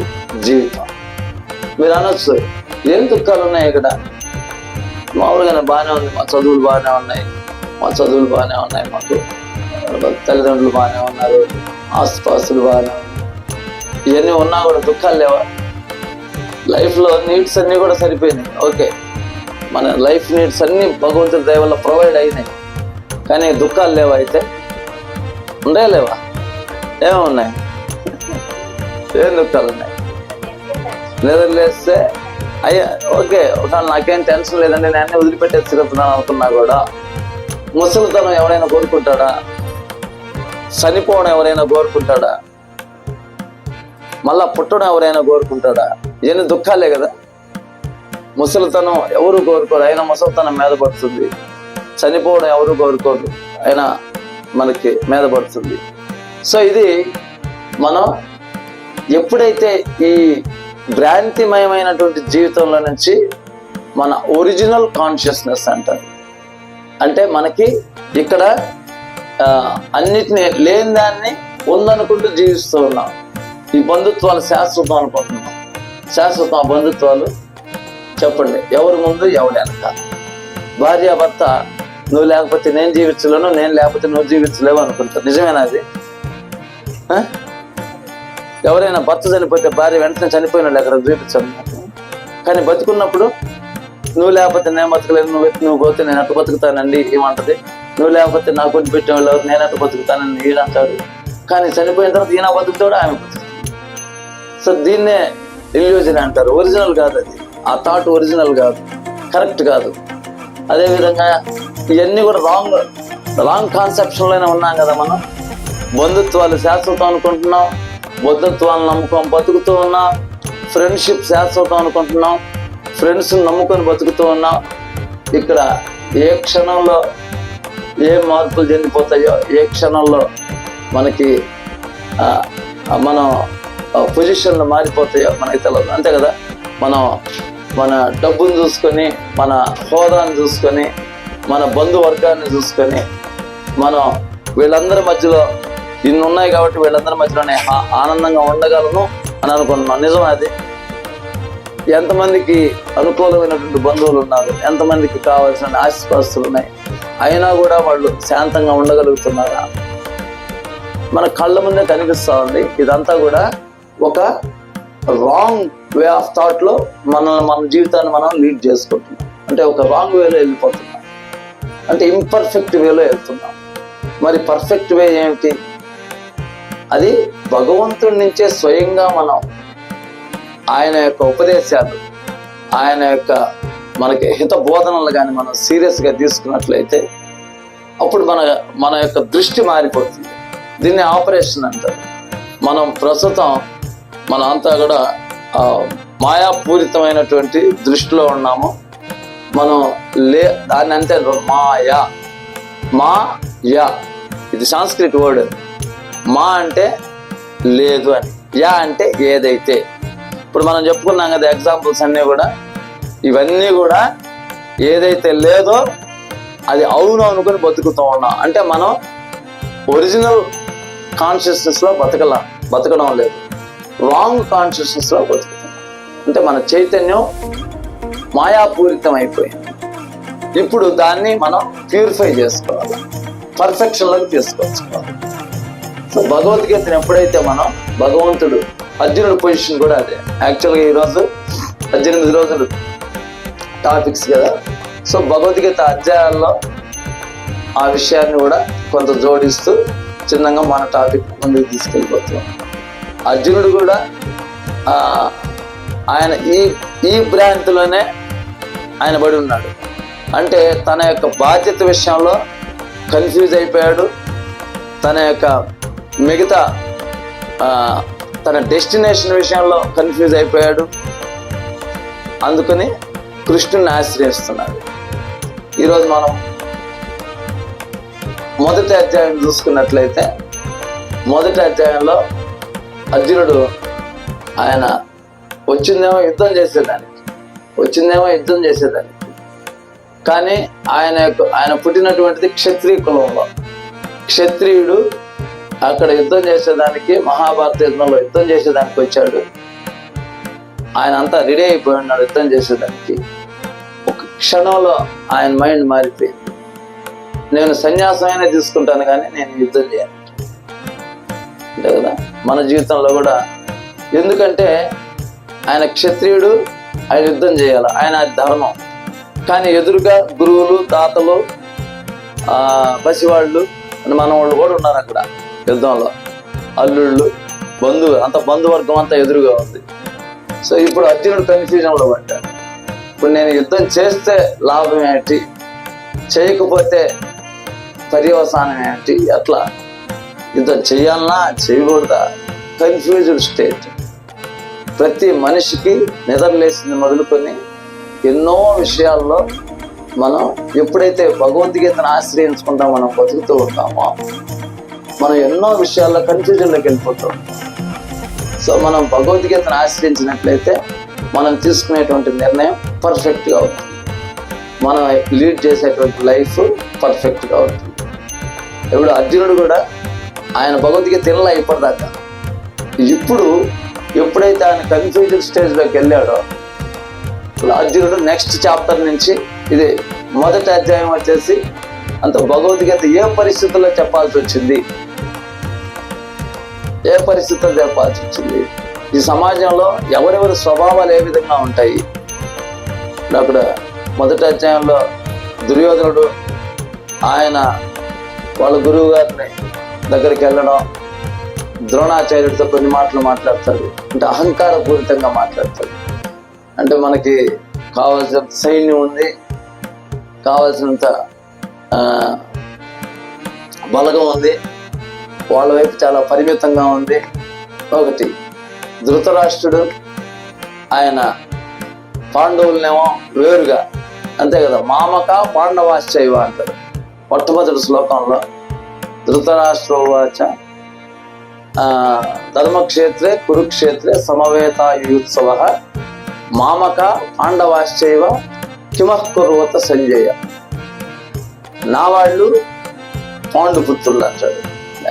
A: జీవితం. మీరు అనొచ్చు, ఏం దుఃఖాలు ఉన్నాయి ఇక్కడ? మామూలుగానే బాగానే ఉంది, మా చదువులు బాగానే ఉన్నాయి, మాకు తల్లిదండ్రులు బాగానే ఉన్నారు, ఆస్తుపాస్తులు బాగానే ఉన్నాయి. ఇవన్నీ ఉన్నా కూడా దుఃఖాలు లేవా? లైఫ్లో నీడ్స్ అన్నీ కూడా సరిపోయినాయి, ఓకే, మన లైఫ్ నీడ్స్ అన్నీ భగవంతుడి దయ వల్ల ప్రొవైడ్ అయినాయి. కానీ దుఃఖాలు లేవా? అయితే ఉండే లేవా? ఏమున్నాయి? ఏం దుఃఖాలు ఉన్నాయి? నిద్రలేస్తే అయ్యా ఓకే, ఒకవేళ నాకేం టెన్షన్ లేదండి, నేను అన్నీ వదిలిపెట్టేసి తిరుగుతున్నాను అనుకున్నా కూడా, ముసలితనం ఎవరైనా కోరుకుంటాడా? చనిపోవడం ఎవరైనా కోరుకుంటాడా? మళ్ళా పుట్టడం ఎవరైనా కోరుకుంటాడా? ఇవన్నీ దుఃఖాలే కదా. ముసలితనం ఎవరు కోరుకోరు, అయినా ముసలితనం మీద పడుతుంది. చనిపోవడం ఎవరు కోరుకోరు, అయినా మనకి మీద పడుతుంది. సో ఇది మనం ఎప్పుడైతే ఈ భ్రాంతిమయమైనటువంటి జీవితంలో నుంచి మన ఒరిజినల్ కాన్షియస్నెస్ అంటారు, అంటే మనకి ఇక్కడ అన్నిటినీ లేని దాన్ని ఉందనుకుంటూ జీవిస్తూ ఉన్నాం. ఈ బంధుత్వాలు శాశ్వతం అనుకుంటున్నాం. శాశ్వతం, బంధుత్వాలు చెప్పండి, ఎవరి ముందు ఎవరి వెనక? భార్యాభర్త నువ్వు లేకపోతే నేను జీవించలేను, నేను లేకపోతే నువ్వు జీవించలేవు అనుకుంటావు. నిజమేనా అది? ఎవరైనా భర్త చనిపోతే భార్య వెంటనే చనిపోయినాడు అక్కడ చూపించాను. కానీ బతుకున్నప్పుడు నువ్వు లేకపోతే నేను బతకలేను, నువ్వు పోతే నేను అట్టు బతుకుతానండి ఏమంటది. నువ్వు లేకపోతే నాకు కొట్టి పెట్టేవాళ్ళు నేను అట్టు బతుకుతానని ఈడంటాడు. కానీ చనిపోయిన తర్వాత ఈయన బతుకుతాడు, ఆమె బతుకుతాడు. సో దీన్నే ఇల్యూజన్ అంటారు. ఒరిజినల్ కాదు అది. ఆ థాట్ ఒరిజినల్ కాదు, కరెక్ట్ కాదు. అదేవిధంగా ఇవన్నీ కూడా రాంగ్ కాన్సెప్షన్లోనే ఉన్నాం కదా మనం. బంధుత్వాలు శాశ్వతం అనుకుంటున్నాం, బంధుత్వాలను నమ్ముకొని బతుకుతూ ఉన్నాం. ఫ్రెండ్షిప్ శాశ్వతం అనుకుంటున్నాం, ఫ్రెండ్స్ నమ్ముకొని బతుకుతూ ఉన్నాం. ఇక్కడ ఏ క్షణంలో ఏ మార్పులు చెందిపోతాయో, ఏ క్షణంలో మనకి మనం పొజిషన్లు మారిపోతాయో మనకి తెలియదు. అంతే కదా, మనం మన డబ్బును చూసుకొని, మన హోదాను చూసుకొని, మన బంధువర్గాన్ని చూసుకొని మనం వీళ్ళందరి మధ్యలో ఇన్ని ఉన్నాయి కాబట్టి వీళ్ళందరి మధ్యలోనే ఆనందంగా ఉండగలను అని అనుకుంటున్నాం. నిజం అది. ఎంతమందికి అనుకూలమైనటువంటి బంధువులు ఉన్నారు, ఎంతమందికి కావాల్సిన ఆస్తిపాస్తులు ఉన్నాయి, అయినా కూడా వాళ్ళు శాంతంగా ఉండగలుగుతున్నారా? మన కళ్ళ ముందే కనిపిస్తూ ఉంది. ఇదంతా కూడా ఒక రాంగ్ వే ఆఫ్ థాట్ లో మన జీవితాన్ని మనం లీడ్ చేసుకుంటున్నాం. అంటే ఒక రాంగ్ వేలో వెళ్ళిపోతున్నాం, అంటే ఇంపర్ఫెక్ట్ వేలో వెళ్తున్నాం. మరి పర్ఫెక్ట్ వే ఏమిటి? అది భగవంతుడి నుంచే స్వయంగా మనం ఆయన యొక్క ఉపదేశాలు, ఆయన యొక్క మనకి హిత బోధనలు కానీ మనం సీరియస్గా తీసుకున్నట్లయితే అప్పుడు మన యొక్క దృష్టి మారిపోతుంది. దీన్ని ఆపరేషన్ అంటారు. మనం ప్రస్తుతం మనం అంతా కూడా మాయాపూరితమైనటువంటి దృష్టిలో ఉన్నాము. మనం దాన్ని అంటే మాయా, ఇది సాంస్క్రిట్ వర్డ్. మా అంటే లేదు అని, యా అంటే ఏదైతే. ఇప్పుడు మనం చెప్పుకున్నాం కదా ఎగ్జాంపుల్స్ అన్నీ కూడా, ఇవన్నీ కూడా ఏదైతే లేదో అది అవును అనుకుని బతుకుతూ ఉన్నాం. అంటే మనం ఒరిజినల్ కాన్షియస్నెస్లో బతకడం లేదు, రాంగ్ కాన్షియస్నెస్లో బతుకుతున్నాం. అంటే మన చైతన్యం మాయాపూరితం అయిపోయింది. ఇప్పుడు దాన్ని మనం ప్యూరిఫై చేసుకోవాలి, పర్ఫెక్షన్లోకి తీసుకొచ్చుకోవాలి. సో భగవద్గీతను ఎప్పుడైతే మనం భగవంతుడు, అర్జునుడి పొజిషన్ కూడా అదే. యాక్చువల్గా ఈరోజు 18 రోజులు టాపిక్స్ కదా. సో భగవద్గీత అధ్యాయాల్లో ఆ విషయాన్ని కూడా కొంత జోడిస్తూ చిన్నగా మన టాపిక్ ముందుకు తీసుకెళ్ళిపోతున్నాం. అర్జునుడు కూడా ఆయన ఈ భ్రాంతిలోనే ఆయన పడి ఉన్నాడు. అంటే తన యొక్క బాధ్యత విషయంలో కన్ఫ్యూజ్ అయిపోయాడు, తన యొక్క మిగతా తన డెస్టినేషన్ విషయంలో కన్ఫ్యూజ్ అయిపోయాడు. అందుకని కృష్ణుని ఆశ్రయిస్తున్నాడు. ఈరోజు మనం మొదటి అధ్యాయం చూసుకున్నట్లయితే, మొదటి అధ్యాయంలో అర్జునుడు ఆయన వచ్చిందేమో యుద్ధం చేసేదానికి, కానీ ఆయన పుట్టినటువంటిది క్షత్రియ కులంలో. క్షత్రియుడు అక్కడ యుద్ధం చేసేదానికి, మహాభారత యుద్ధంలో యుద్ధం చేసేదానికి వచ్చాడు. ఆయన అంతా రెడీ అయిపోయి ఉన్నాడు యుద్ధం చేసేదానికి. ఒక క్షణంలో ఆయన మైండ్ మారిపోయింది. నేను సన్యాసమైనా తీసుకుంటాను కానీ నేను యుద్ధం చేయను. అంతే కదా మన జీవితంలో కూడా. ఎందుకంటే ఆయన క్షత్రియుడు, ఆయన యుద్ధం చేయాలి, ఆయన ధర్మం. కానీ ఎదురుగా గురువులు, తాతలు, పసివాళ్ళు, మనవాళ్ళు కూడా ఉన్నారు అక్కడ యుద్ధంలో. అల్లుళ్ళు, బంధువర్గం అంతా ఎదురుగా ఉంది. సో ఇప్పుడు అర్జునుడు కన్ఫ్యూజన్లో పడ్డాడు. ఇప్పుడు నేను యుద్ధం చేస్తే లాభం ఏంటి, చేయకపోతే పర్యవసానం ఏంటి, అట్లా యుద్ధం చేయాలన్నా చేయకూడదా, కన్ఫ్యూజ్డ్ స్టేట్. ప్రతి మనిషికి నిద్రలేసింది మొదలుకొని ఎన్నో విషయాల్లో మనం ఎప్పుడైతే భగవద్గీతను ఆశ్రయించుకుంటాం, మనం బతుకుతూ ఉంటామో మనం ఎన్నో విషయాల్లో కన్ఫ్యూజన్లోకి వెళ్ళిపోతాం. సో మనం భగవద్గీతను ఆశ్రయించినట్లయితే మనం తీసుకునేటువంటి నిర్ణయం పర్ఫెక్ట్గా అవుతుంది, మనం లీడ్ చేసేటువంటి లైఫ్ పర్ఫెక్ట్గా అవుతుంది. ఇప్పుడు అర్జునుడు కూడా ఆయన భగవద్గీత తినలా ఇప్పటిదాకా. ఇప్పుడు ఎప్పుడైతే ఆయన కన్ఫ్యూజన్ స్టేజ్లోకి వెళ్ళాడో, అర్జునుడు నెక్స్ట్ చాప్టర్ నుంచి ఇది మొదటి అధ్యాయం వచ్చేసి అంత భగవద్గీత ఏ పరిస్థితుల్లో చెప్పాల్సి వచ్చింది, ఏ పరిస్థితుల్లో చెప్పాల్సి వచ్చింది, ఈ సమాజంలో ఎవరెవరి స్వభావాలు ఏ విధంగా ఉంటాయి. అక్కడ మొదటి అధ్యాయంలో దుర్యోధనుడు ఆయన వాళ్ళ గురువు గారిని దగ్గరికి వెళ్ళడం, ద్రోణాచార్యుడితో కొన్ని మాటలు మాట్లాడతాడు, అంటే అహంకారపూరితంగా మాట్లాడతాడు. అంటే మనకి కావాల్సిన సైన్యం ఉంది, కావాల్సినంత బలగం ఉంది, వాళ్ళ వైపు చాలా పరిమితంగా ఉంది. ఒకటి ధృతరాష్ట్రుడు ఆయన పాండవులనేమో వేరుగా, అంతే కదా, మామక పాండవాశ్చైవ అంటారు మొట్టమొదటి శ్లోకంలో. ధృతరాష్ట్రోవాచ ధర్మక్షేత్రే కురుక్షేత్రే సమవేతాయుత్సవ మామక పాండవాశ్చైవ కిమః కుర్వత సంజయ. నా వాళ్ళు పాండుపుత్రులు అంటాడు.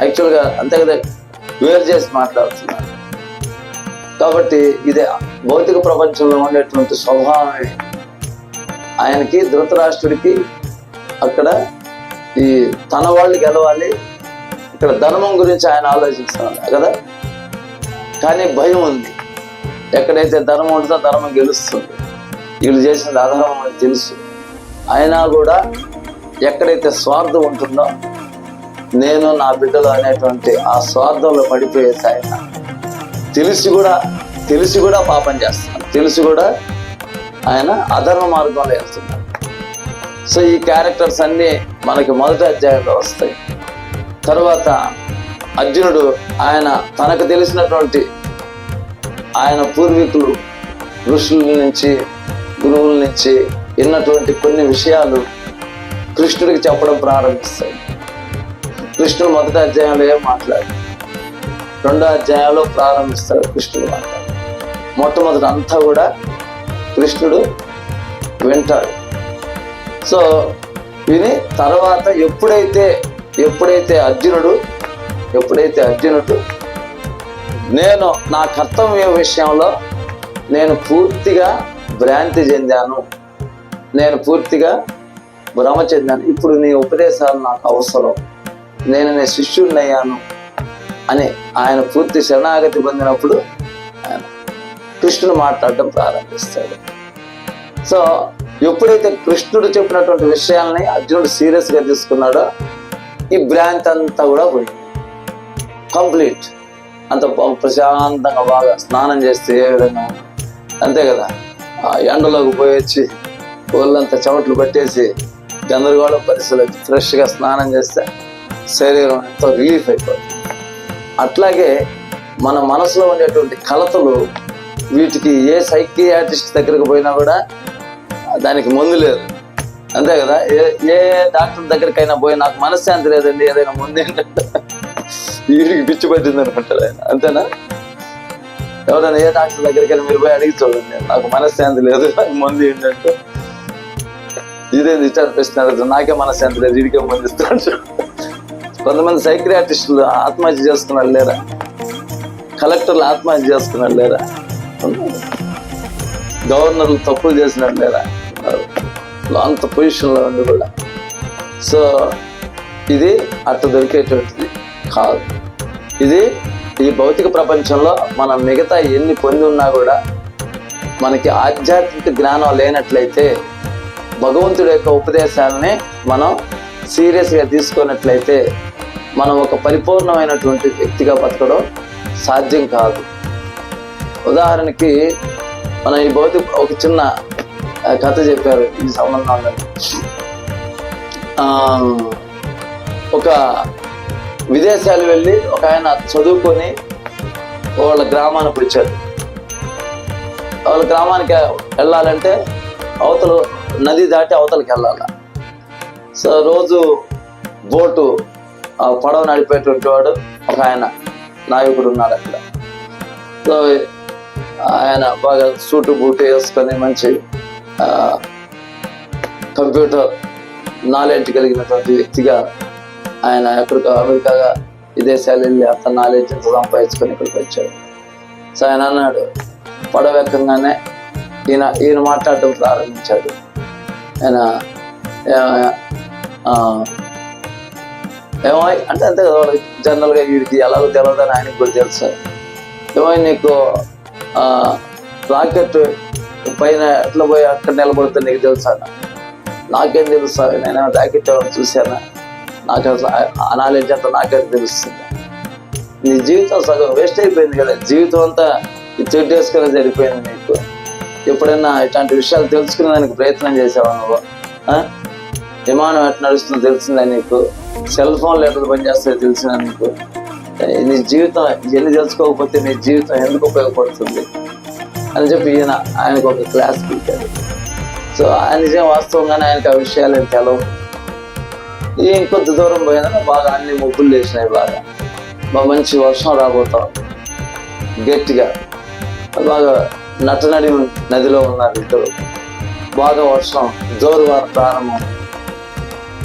A: యాక్చువల్గా అంతే కదా, వేరు చేసి మాట్లాడుతున్నారు. కాబట్టి ఇదే భౌతిక ప్రపంచంలో ఉండేటువంటి స్వభావమే ఆయనకి, ధృతరాష్ట్రుడికి అక్కడ ఈ తన వాళ్ళు గెలవాలి, ఇక్కడ ధర్మం గురించి ఆయన ఆలోచిస్తున్నాడు కదా. కానీ భయం ఉంది, ఎక్కడైతే ధర్మం ఉంటుందో ధర్మం గెలుస్తుంది, వీళ్ళు చేసినది అధర్మం అని తెలుసు. అయినా కూడా ఎక్కడైతే స్వార్థం ఉంటుందో నేను నా బిడ్డలు అనేటువంటి ఆ స్వార్థంలో పడిపోయేసి ఆయన తెలిసి కూడా పాపం చేస్తున్నాడు, తెలిసి కూడా ఆయన అధర్మ మార్గంలో వెళ్తున్నాడు. సో ఈ క్యారెక్టర్స్ అన్నీ మనకి మొదటి అధ్యాయంలో వస్తాయి. తర్వాత అర్జునుడు ఆయన తనకు తెలిసినటువంటి ఆయన పూర్వీకులు ఋషుల నుంచి గురువుల నుంచి విన్నటువంటి కొన్ని విషయాలు కృష్ణుడికి చెప్పడం ప్రారంభిస్తాయి. కృష్ణుడు మొదటి అధ్యాయంలో ఏం మాట్లాడు, రెండో అధ్యాయంలో ప్రారంభిస్తాడు కృష్ణుడు మాట్లాడు. మొట్టమొదటి అంతా కూడా కృష్ణుడు వింటాడు. సో విని తర్వాత ఎప్పుడైతే అర్జునుడు నేను నా కర్తవ్య విషయంలో నేను పూర్తిగా భ్రాంతి చెందాను, నేను పూర్తిగా భ్రమ చెందాను, ఇప్పుడు నీ ఉపదేశాలు నాకు అవసరం, నేను నీ శిష్యుడిని అయ్యాను అని ఆయన పూర్తి శరణాగతి పొందినప్పుడు ఆయన కృష్ణుడు మాట్లాడటం ప్రారంభిస్తాడు. సో ఎప్పుడైతే కృష్ణుడు చెప్పినటువంటి విషయాల్ని అర్జునుడు సీరియస్గా తీసుకున్నాడో ఈ భ్రాంతి అంతా కూడా పోయింది, కంప్లీట్. అంత ప్రశాంతంగా బాగా స్నానం చేస్తే ఏ విధంగా, అంతే కదా, ఆ ఎండలోకి పోయొచ్చి ఒళ్ళంతా చెమటలు పట్టేసి గందరగోళ పరిస్థితులు ఫ్రెష్గా స్నానం చేస్తే శరీరం ఎంతో రిలీఫ్ అయిపోతుంది. అట్లాగే మన మనసులో ఉండేటువంటి కలతలు, వీటికి ఏ సైకియాట్రిస్ట్ దగ్గరికి పోయినా కూడా దానికి మందు లేదు, అంతే కదా. ఏ డాక్టర్ దగ్గరికైనా పోయి నాకు మనశ్శాంతి లేదండి, ఏదైనా ముందు ఏంటంటే వీడికి పిచ్చి పట్టింది అనుకుంటారు ఆయన, అంతేనా. ఎవరైనా ఏ డాక్టర్ దగ్గరికైనా మీరు పోయి అడిగి చూడండి, నాకు మనశ్శాంతి లేదు, నాకు మందు ఏంటంటే ఇదేంది ఇచ్చారు, నాకే మనశ్శాంతి లేదు, వీడికే మంది ఇస్తాడు. కొంతమంది సైకియాట్రిస్టులు ఆత్మహత్య చేసుకున్నారు లేరా, కలెక్టర్లు ఆత్మహత్య చేసుకున్నారు లేరా, గవర్నర్లు తప్పులు చేసినారు లేరా, అంత పొజిషన్లో ఉంది కూడా. సో ఇది అట్ట దొరికేటువంటిది కాదు. ఇది ఈ భౌతిక ప్రపంచంలో మనం మిగతా ఎన్ని పొంది ఉన్నా కూడా మనకి ఆధ్యాత్మిక జ్ఞానం లేనట్లయితే, భగవంతుడి యొక్క ఉపదేశాలని మనం సీరియస్గా తీసుకున్నట్లయితే మనం ఒక పరిపూర్ణమైనటువంటి వ్యక్తిగా బతకడం సాధ్యం కాదు. ఉదాహరణకి మన ఈ భౌతిక ఒక చిన్న కథ చెప్పారు ఈ సంబంధంలో. ఒక విదేశాలు వెళ్ళి ఒక ఆయన చదువుకొని వాళ్ళ గ్రామానికి వచ్చాడు. వాళ్ళ గ్రామానికి వెళ్ళాలంటే అవతల నది దాటి అవతలకి వెళ్ళాలి. సో రోజు బోటు పడవ నడిపేటువంటి వాడు ఒక ఆయన నాయకుడు ఉన్నాడు అక్కడ. సో ఆయన బాగా సూటు బూటు వేసుకొని మంచి కంప్యూటర్ నాలెడ్జ్ కలిగినటువంటి వ్యక్తిగా ఆయన ఎక్కడికో అమెరికాగా విదేశాలు వెళ్ళి అంత నాలెడ్జ్ సంపాదించుకొని ఇక్కడికి వచ్చాడు. సో ఆయన అన్నాడు, పడవ ఎక్కగానే ఈయన మాట్లాడటం ప్రారంభించాడు. ఆయన ఏమో అంటే అంతే కదా, జనరల్గా వీడికి ఎలాగో తెలియదని ఆయనకు కూడా తెలుసు. ఏమో నీకు రాకెట్ పైన ఎట్లా పోయి అక్కడ నిలబడుతుంది నీకు తెలుసా? నాకేం తెలుసా, నేను రాకెట్ ఎవరు చూశానా, నాకు అసలు ఆ నాలెడ్జ్ అంతా నాకేం తెలుస్తుంది. నీ జీవితం సగం వేస్ట్ అయిపోయింది కదా, జీవితం అంతా చెడ్డేసుకునే సరిపోయింది నీకు. ఎప్పుడైనా ఇట్లాంటి విషయాలు తెలుసుకునేదానికి ప్రయత్నం చేసావా నువ్వు? విమానం ఎట్లా నడుస్తుందో తెలిసిందా నీకు? సెల్ ఫోన్లు ఎట్లా పనిచేస్తాయో తెలిసిందా నీకు? నీ జీవితం ఎన్ని తెలుసుకోకపోతే నీ జీవితం ఎందుకు ఉపయోగపడుతుంది అని చెప్పి ఆయనకు ఒక క్లాస్ పెట్టాడు. సో ఆయన నిజం వాస్తవంగానే ఆయనకు ఆ విషయాలు ఏం తెలవు. ఇంకొంత దూరం పోయిందని బాగా అన్ని ముగ్గులు వేసినాయి, బాగా మంచి వర్షం రాబోతాం గట్టిగా. బాగా నటనడి నదిలో ఉన్నారు ఇద్దరు. బాగా వర్షం జోరువాన ప్రారంభం.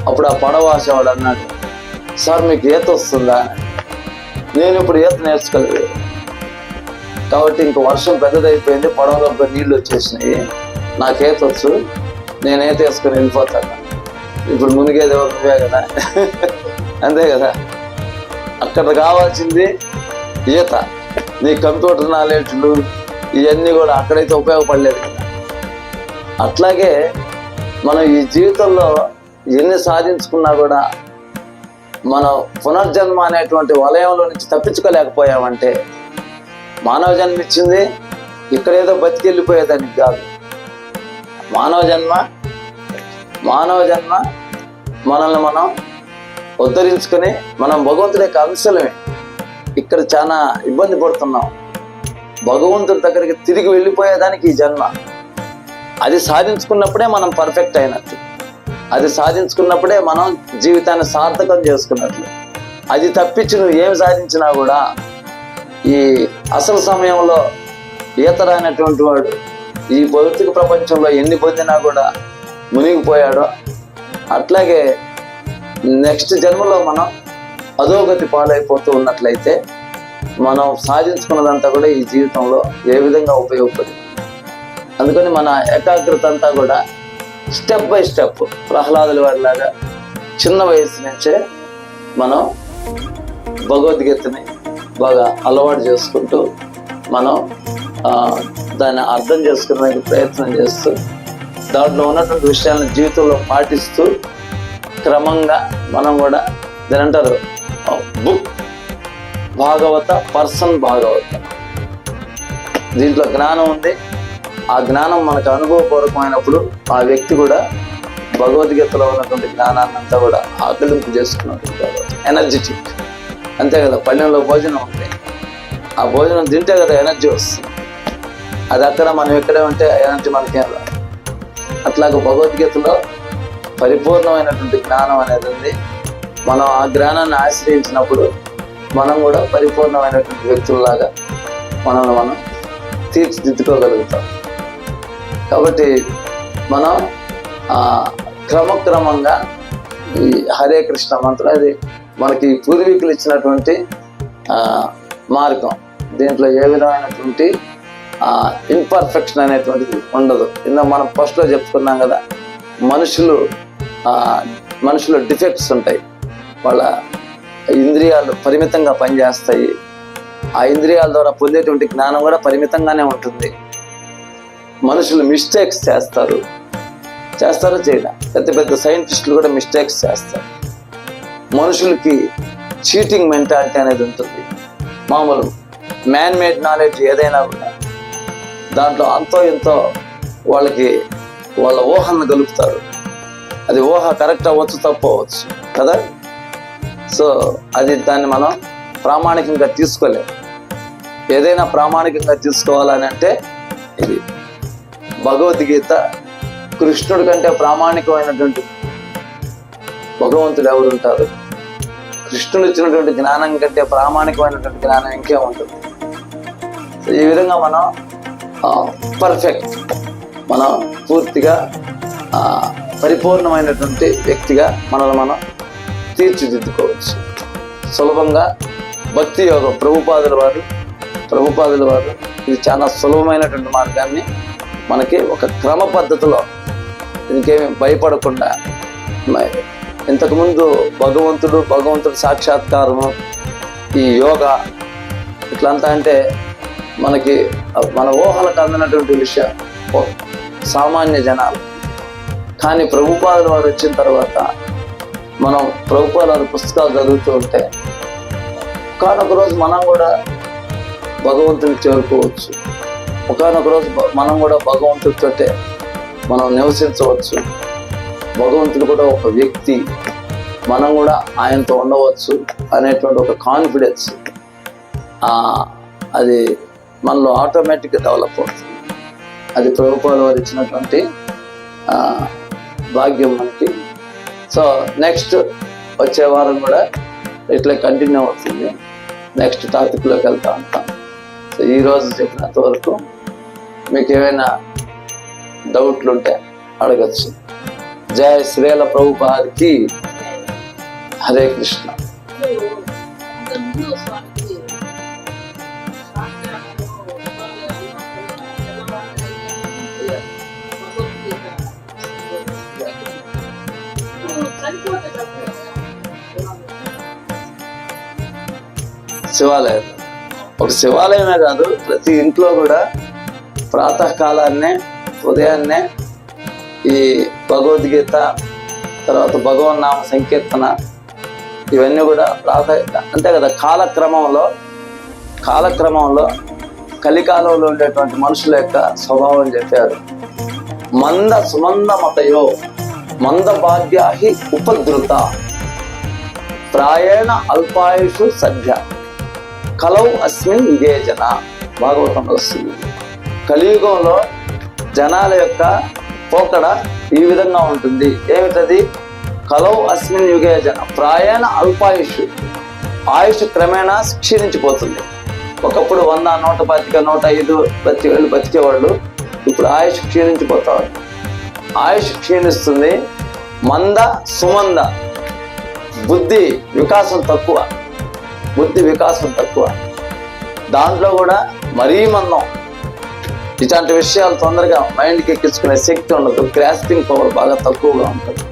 A: అప్పుడు ఆ పడవాసేవాడు అన్నాడు, సార్ మీకు ఈత వస్తుందా? నేను ఇప్పుడు ఈత నేర్చుకోలేదు కాబట్టి ఇంక వర్షం పెద్దదైపోయింది, పడవలో నీళ్ళు వచ్చేసినాయి, నాకు ఈత వచ్చు, నేను ఈత వేసుకొని వెళ్ళిపోతాను. ఇప్పుడు మునిగేది నువ్వే కదా అంతే కదా. అక్కడ కావాల్సింది ఈత. నీ కంప్యూటర్ నాలెడ్జ్లు ఇవన్నీ కూడా అక్కడైతే ఉపయోగపడలేదు కదా. అట్లాగే మనం ఈ జీవితంలో ఎన్ని సాధించుకున్నా కూడా మనం పునర్జన్మ అనేటువంటి వలయంలో నుంచి తప్పించుకోలేకపోయామంటే, మానవ జన్మ ఇచ్చింది ఇక్కడేదో బతికెళ్ళిపోయేదానికి కాదు. మానవ జన్మ మనల్ని మనం ఉద్ధరించుకొని మనం భగవంతుడి యొక్క అంశలమే. ఇక్కడ చాలా ఇబ్బంది పడుతున్నాం. భగవంతుడి దగ్గరికి తిరిగి వెళ్ళిపోయేదానికి ఈ జన్మ. అది సాధించుకున్నప్పుడే మనం పర్ఫెక్ట్ అయినట్టు, అది సాధించుకున్నప్పుడే మనం జీవితాన్ని సార్థకం చేసుకున్నట్లు. అది తప్పించి నువ్వు ఏమి సాధించినా కూడా, ఈ అసలు సమయంలో ఈత రానటువంటి వాడు ఈ భౌతిక ప్రపంచంలో ఎన్ని పొందినా కూడా మునిగిపోయాడో, అట్లాగే నెక్స్ట్ జన్మలో మనం అధోగతి పాలైపోతూ ఉన్నట్లయితే మనం సాధించుకున్నదంతా కూడా ఈ జీవితంలో ఏ విధంగా ఉపయోగపడింది. అందుకని మన ఏకాగ్రత అంతా కూడా స్టెప్ బై స్టెప్ ప్రహ్లాదుల వారిలాగా చిన్న వయసు నుంచే మనం భగవద్గీతని బాగా అలవాటు చేసుకుంటూ మనం దాన్ని అర్థం చేసుకునేందుకు ప్రయత్నం చేస్తూ దాంట్లో ఉన్నటువంటి విషయాలను జీవితంలో పాటిస్తూ క్రమంగా మనం కూడా దీని అంటారు బుక్ భాగవత భాగవత. దీంట్లో జ్ఞానం ఉంది. ఆ జ్ఞానం మనకు అనుభవపూర్వకమైనప్పుడు ఆ వ్యక్తి కూడా భగవద్గీతలో ఉన్నటువంటి జ్ఞానాన్ని అంతా కూడా ఆకలింపు చేసుకున్నట్టు ఎనర్జెటిక్. అంతే కదా, పళ్ళెంలో భోజనం ఉంది, ఆ భోజనం తింటే కదా ఎనర్జీ వస్తుంది. అది అక్కడ మనం ఎక్కడే ఉంటే ఎనర్జీ మనకేం రాదు. అట్లాగే భగవద్గీతలో పరిపూర్ణమైనటువంటి జ్ఞానం అనేది ఉంది. మనం ఆ జ్ఞానాన్ని ఆశ్రయించినప్పుడు మనం కూడా పరిపూర్ణమైనటువంటి వ్యక్తుల్లాగా మనల్ని మనం తీర్చిదిద్దుకోగలుగుతాం. కాబట్టి మనం క్రమక్రమంగా ఈ హరే కృష్ణ మంత్రం అది మనకి పూర్వీకులు ఇచ్చినటువంటి మార్గం. దీంట్లో ఏ విధమైనటువంటి ఇన్పర్ఫెక్షన్ అనేటువంటిది ఉండదు. ఇందాక మనం ఫస్ట్లో చెప్పుకున్నాం కదా, మనుషులు డిఫెక్ట్స్ ఉంటాయి. వాళ్ళ ఇంద్రియాలు పరిమితంగా పనిచేస్తాయి. ఆ ఇంద్రియాల ద్వారా పొందేటువంటి జ్ఞానం కూడా పరిమితంగానే ఉంటుంది. మనుషులు మిస్టేక్స్ చేస్తారో చేయడం. పెద్ద పెద్ద సైంటిస్టులు కూడా మిస్టేక్స్ చేస్తారు. మనుషులకి చీటింగ్ మెంటాలిటీ అనేది ఉంటుంది. మామూలు మ్యాన్ మేడ్ నాలెడ్జ్ ఏదైనా కూడా దాంట్లో అంతో ఎంతో వాళ్ళకి వాళ్ళ ఊహను గలుపుతారు. అది ఊహ కరెక్ట్ అవ్వచ్చు, తప్పు అవ్వచ్చు కదా. సో దాన్ని మనం ప్రామాణికంగా తీసుకోలేము. ఏదైనా ప్రామాణికంగా తీసుకోవాలని అంటే ఇది భగవద్గీత. కృష్ణుడి కంటే ప్రామాణికమైనటువంటి భగవంతుడు ఎవరు ఉంటారు? కృష్ణుడు ఇచ్చినటువంటి జ్ఞానం కంటే ప్రామాణికమైనటువంటి జ్ఞానం ఇంకేముంటుంది? ఈ విధంగా మనం పర్ఫెక్ట్, మనం పూర్తిగా పరిపూర్ణమైనటువంటి వ్యక్తిగా మనల్ని మనం తీర్చిదిద్దుకోవచ్చు సులభంగా. భక్తి యోగం ప్రభుపాదుల వారు ఇది చాలా సులభమైనటువంటి మార్గాన్ని మనకి ఒక క్రమ పద్ధతిలో ఇంకేమి భయపడకుండా ఇంతకుముందు భగవంతుడు సాక్షాత్కారము, ఈ యోగా ఇట్లంతా అంటే మనకి మన ఊహలకు అందినటువంటి విషయం సామాన్య జనాలు. కానీ ప్రభుపాదుల వారు వచ్చిన తర్వాత మనం ప్రభుపాదుల వారి పుస్తకాలు చదువుతూ ఉంటే ఒకానొక రోజు మనం కూడా భగవంతునికి చేరుకోవచ్చు. ఒకానొక రోజు మనం కూడా భగవంతుడితో మనం నివసించవచ్చు. భగవంతుడు కూడా ఒక వ్యక్తి, మనం కూడా ఆయనతో ఉండవచ్చు అనేటువంటి ఒక కాన్ఫిడెన్స్ అది మనలో ఆటోమేటిక్గా డెవలప్ అవుతుంది. అది ప్రభుపాదుల వారు ఇచ్చినటువంటి భాగ్యం మనకి. సో నెక్స్ట్ వచ్చే వారం కూడా ఇట్లా కంటిన్యూ అవుతుంది. నెక్స్ట్ టాపిక్లోకి వెళ్తా ఉంటాం. సో ఈరోజు చెప్పినంత వరకు మీకు ఏమైనా డౌట్లు ఉంటే అడగచ్చు. జై శ్రీల ప్రభుపాదికి. హరే కృష్ణ. శివాలయం ఒక శివాలయమే కాదు, ప్రతి ఇంట్లో కూడా ప్రాతకాలాన్నే ఉదయాన్నే ఈ భగవద్గీత, తర్వాత భగవన్నామ సంకీర్తన, ఇవన్నీ కూడా అంతే కదా. కాలక్రమంలో కలికాలంలో ఉండేటువంటి మనుషుల యొక్క స్వభావం చెప్పారు. మంద సుమంద మతయో మంద భాగ్యాహి ఉపద్రుత ప్రాయేణ అల్పాయుషు సభ్య కలౌ అస్మిన్ యుగే జన. భాగవతంలో వస్తుంది. కలియుగంలో జనాల యొక్క పోకడ ఈ విధంగా ఉంటుంది. ఏమిటది? కలౌ అస్మిన్ యుగే జన ప్రాయేణ అల్పాయుష్. ఆయుష్ క్రమేణా క్షీణించిపోతుంది. ఒకప్పుడు 100, 125, 105 ప్రతి ఏళ్ళు బతికేవాళ్ళు ఇప్పుడు ఆయుష్ క్షీణించిపోతారు. ఆయుష్ క్షీణిస్తుంది. మంద సుమంద, బుద్ధి వికాసం తక్కువ. దాంట్లో కూడా మరీ మందం. ఇట్లాంటి విషయాలు తొందరగా మైండ్కి ఎక్కించుకునే శక్తి ఉండదు. గ్రాస్పింగ్ పవర్ బాగా తక్కువగా ఉంటుంది.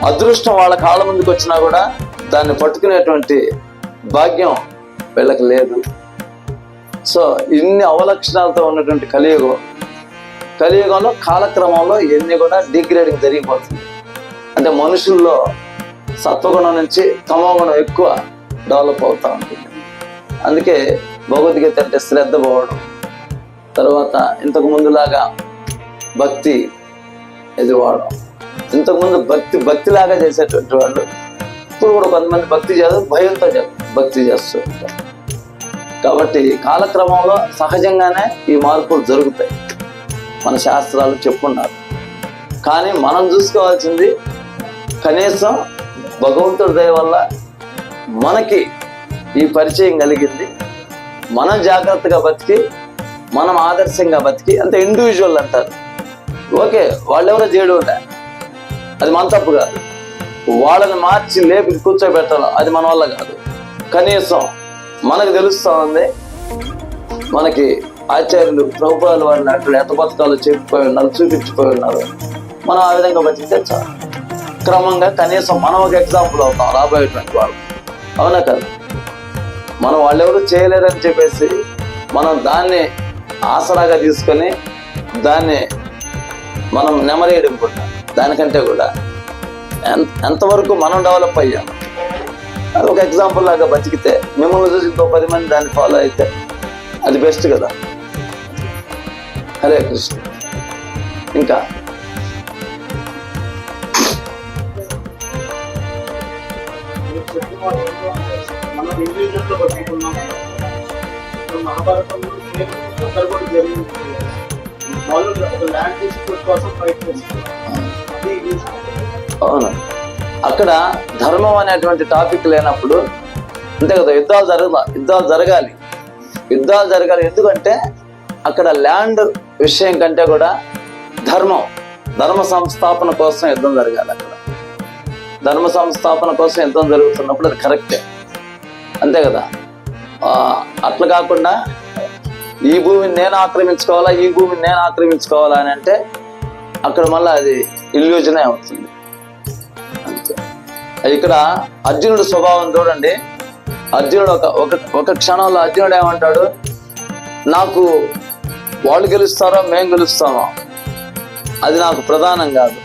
A: అదృష్టం వాళ్ళ కాళ్ళ ముందుకు వచ్చినా కూడా దాన్ని పట్టుకునేటువంటి భాగ్యం వీళ్ళకి లేదు. సో ఇన్ని అవలక్షణాలతో ఉన్నటువంటి కలియుగంలో కాలక్రమంలో ఇవన్నీ కూడా డిగ్రేడింగ్ జరిగిపోతుంది. అంటే మనుషుల్లో సత్వగుణం నుంచి తమోగుణం ఎక్కువ డెవలప్ అవుతూ ఉంటుంది. అందుకే భగవద్గీత అంటే శ్రద్ధ పోవడం, తర్వాత ఇంతకు ముందులాగా భక్తి ఇది వాడడం. ఇంతకుముందు భక్తిలాగా చేసేటువంటి వాళ్ళు ఇప్పుడు కూడా కొంతమంది భక్తి చేస్తారు, భయంతో భక్తి చేస్తూ ఉంటారు. కాబట్టి కాలక్రమంలో సహజంగానే ఈ మార్పులు జరుగుతాయి. మన శాస్త్రాలు చెప్పున్నారు. కానీ మనం చూసుకోవాల్సింది కనీసం భగవంతుడి దయ వల్ల మనకి ఈ పరిచయం కలిగింది. మనం జాగ్రత్తగా బతికి, మనం ఆదర్శంగా బతికి, అంత ఇండివిజువల్ అంటారు. ఓకే, వాళ్ళెవరో చేయడం ఉంటే అది మన తప్పు కాదు. వాళ్ళని మార్చి లేపి కూర్చోబెట్టాలి, అది మన వల్ల కాదు. కనీసం మనకు తెలుస్తూ ఉంది. మనకి ఆచార్యులు ప్రభుపాదుల వారిని అక్కడ ఎంత బతకాలో చెప్పిపోయి ఉన్నారు, చూపించిపోయి ఉన్నారు. మనం ఆ విధంగా బతికితే చాలు. క్రమంగా కనీసం మనం ఒక ఎగ్జాంపుల్ అవుతాం రాబోయేటువంటి వాళ్ళు. అవునా కదా? మనం వాళ్ళెవరు చేయలేదని చెప్పేసి మనం దాన్ని ఆసరాగా తీసుకొని దాన్ని మనం నెమరేయడుకుంటాం. దానికంటే కూడా ఎంతవరకు మనం డెవలప్ అయ్యాం అది ఒక ఎగ్జాంపుల్ లాగా బతికితే, మిమ్మల్ని చూసి ఇంకో 10 మంది దాన్ని ఫాలో అయితే అది బెస్ట్ కదా. హరే కృష్ణ. ఇంకా
B: మనం ఇండివిజువల్ బతుకున్నాం. మహాభారతంలో కూడా జరిగింది. వాళ్ళు ల్యాండ్ డిస్ప్యూట్ కోసం ఫైట్ చేస్తున్నారు.
A: అవును, అక్కడ ధర్మం అనేటువంటి టాపిక్ లేనప్పుడు అంతే కదా. యుద్ధాలు జరగాలి. ఎందుకంటే అక్కడ ల్యాండ్ విషయం కంటే కూడా ధర్మ సంస్థాపన కోసం యుద్ధం జరగాలి. అక్కడ ధర్మ సంస్థాపన కోసం యుద్ధం జరుగుతున్నప్పుడు అది కరెక్టే, అంతే కదా. అట్లా కాకుండా ఈ భూమిని నేను ఆక్రమించుకోవాలా, ఈ భూమిని నేను ఆక్రమించుకోవాలా అని అంటే అక్కడ మళ్ళీ అది ఇల్యూజనే అవుతుంది. అంతే. ఇక్కడ అర్జునుడు స్వభావం చూడండి. అర్జునుడు ఒక క్షణంలో అర్జునుడు ఏమంటాడు, నాకు వాళ్ళు గెలుస్తారో మేము గెలుస్తామో అది నాకు ప్రధానం కాదు.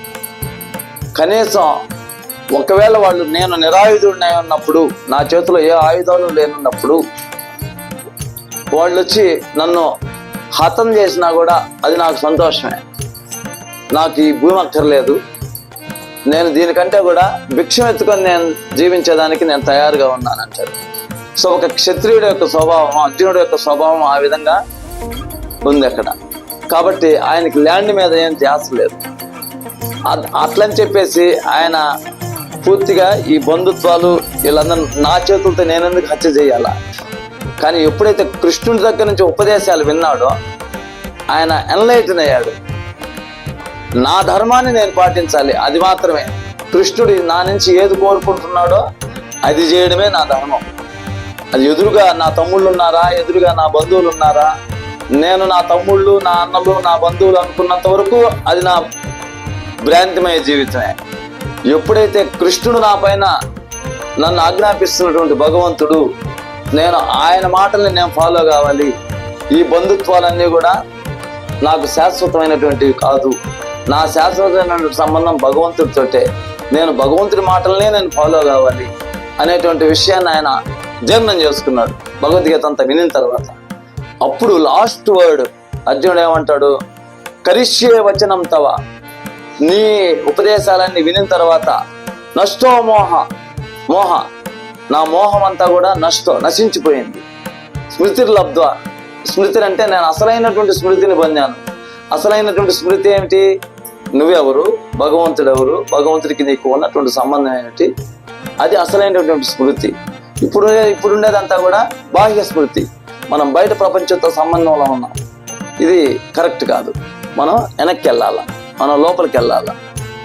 A: కనీసం ఒకవేళ వాళ్ళు నేను నిరాయుధుడినై ఉన్నప్పుడు, నా చేతిలో ఏ ఆయుధాలు లేనున్నప్పుడు వాళ్ళు వచ్చి నన్ను హతం చేసినా కూడా అది నాకు సంతోషమే. నాకు ఈ భూమి అక్కర్లేదు. నేను దీనికంటే కూడా భిక్షం ఎత్తుకొని నేను జీవించేదానికి నేను తయారుగా ఉన్నానంటాడు. సో ఒక క్షత్రియుడి యొక్క స్వభావం, అర్జునుడి యొక్క స్వభావం ఆ విధంగా ఉంది అక్కడ. కాబట్టి ఆయనకి ల్యాండ్ మీద ఏం ధ్యాస లేదు. అట్లని చెప్పేసి ఆయన పూర్తిగా ఈ బంధుత్వాలు వీళ్ళందరూ నా చేతులతో నేనెందుకు హత్య చేయాలా. కానీ ఎప్పుడైతే కృష్ణుడి దగ్గర నుంచి ఉపదేశాలు విన్నాడో ఆయన ఎన్లైటన్ అయ్యాడు. నా ధర్మాన్ని నేను పాటించాలి, అది మాత్రమే. కృష్ణుడు నా నుంచి ఏది కోరుకుంటున్నాడో అది చేయడమే నా ధర్మం. అది ఎదురుగా నా తమ్ముళ్ళు ఉన్నారా, ఎదురుగా నా బంధువులు ఉన్నారా, నేను నా తమ్ముళ్ళు, నా అన్నలు, నా బంధువులు అనుకున్నంత వరకు అది నా భ్రాంతిమయ జీవితమే. ఎప్పుడైతే కృష్ణుడు నా పైన నన్ను ఆజ్ఞాపిస్తున్నటువంటి భగవంతుడు, నేను ఆయన మాటల్ని నేను ఫాలో కావాలి. ఈ బంధుత్వాలన్నీ కూడా నాకు శాశ్వతమైనటువంటివి కాదు. నా శాశ్వతమైనటువంటి సంబంధం భగవంతుడితోటే. నేను భగవంతుడి మాటలనే నేను ఫాలో కావాలి అనేటువంటి విషయాన్ని ఆయన జీర్ణం చేసుకున్నాడు భగవద్గీత అంతా వినిన తర్వాత. అప్పుడు లాస్ట్ వర్డ్ అర్జునుడు ఏమంటాడు, కరిష్యే వచనం తవ, నీ ఉపదేశాలన్నీ వినిన తర్వాత నష్టో మోహ నా మోహం అంతా కూడా నశించిపోయింది. స్మృతిర్ లబ్ధ్వా, స్మృతి అంటే నేను అసలైనటువంటి స్మృతిని పొందాను. అసలైనటువంటి స్మృతి ఏమిటి? నువ్వెవరు, భగవంతుడు ఎవరు, భగవంతుడికి నీకు ఉన్నటువంటి సంబంధం ఏమిటి, అది అసలైనటువంటి స్మృతి. ఇప్పుడుండేదంతా కూడా బాహ్య స్మృతి. మనం బయట ప్రపంచంతో సంబంధంలో ఉన్నాం. ఇది కరెక్ట్ కాదు. మనం వెనక్కి వెళ్ళాలా, మనం లోపలికి వెళ్ళాలా,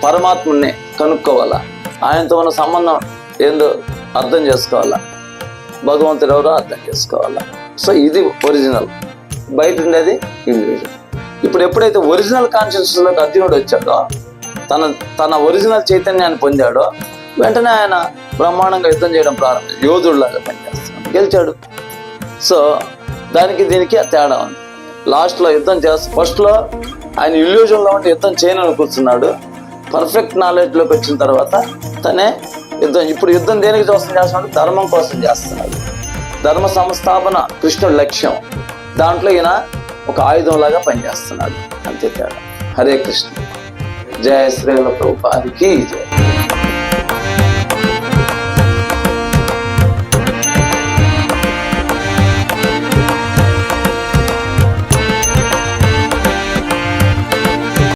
A: పరమాత్ముడిని కనుక్కోవాలా, ఆయనతో ఉన్న సంబంధం ఏందో అర్థం చేసుకోవాలా, భగవంతుడు ఎవరో అర్థం చేసుకోవాలా. సో ఇది ఒరిజినల్, బయట ఉండేది ఇండివిజువల్. ఇప్పుడు ఎప్పుడైతే ఒరిజినల్ కాన్షియస్లోకి అర్జునుడు వచ్చాడో, తన ఒరిజినల్ చైతన్యాన్ని పొందాడో, వెంటనే ఆయన బ్రహ్మాండంగా యుద్ధం చేయడం ప్రారంభించాడు. యోధుడిలాగా పనిచేస్తున్నాడు, గెలిచాడు. సో దానికి దీనికి తేడా ఉంది. లాస్ట్లో యుద్ధం ఫస్ట్లో ఆయన ఇల్యూజన్లో ఉంటే యుద్ధం చేయనని కూర్చున్నాడు. పర్ఫెక్ట్ నాలెడ్జ్లోకి వచ్చిన తర్వాత తనే యుద్ధం. ఇప్పుడు యుద్ధం దేనికి కోసం చేస్తున్నాడు? ధర్మం కోసం చేస్తున్నాడు. ధర్మ సంస్థాపన కృష్ణుడి లక్ష్యం. దాంట్లో ఈయన ఒక ఆయుధంలాగా పనిచేస్తున్నాడు. అంతే తేడా. హరే కృష్ణ. జయ శ్రీల ప్రభుపాదికి జయ.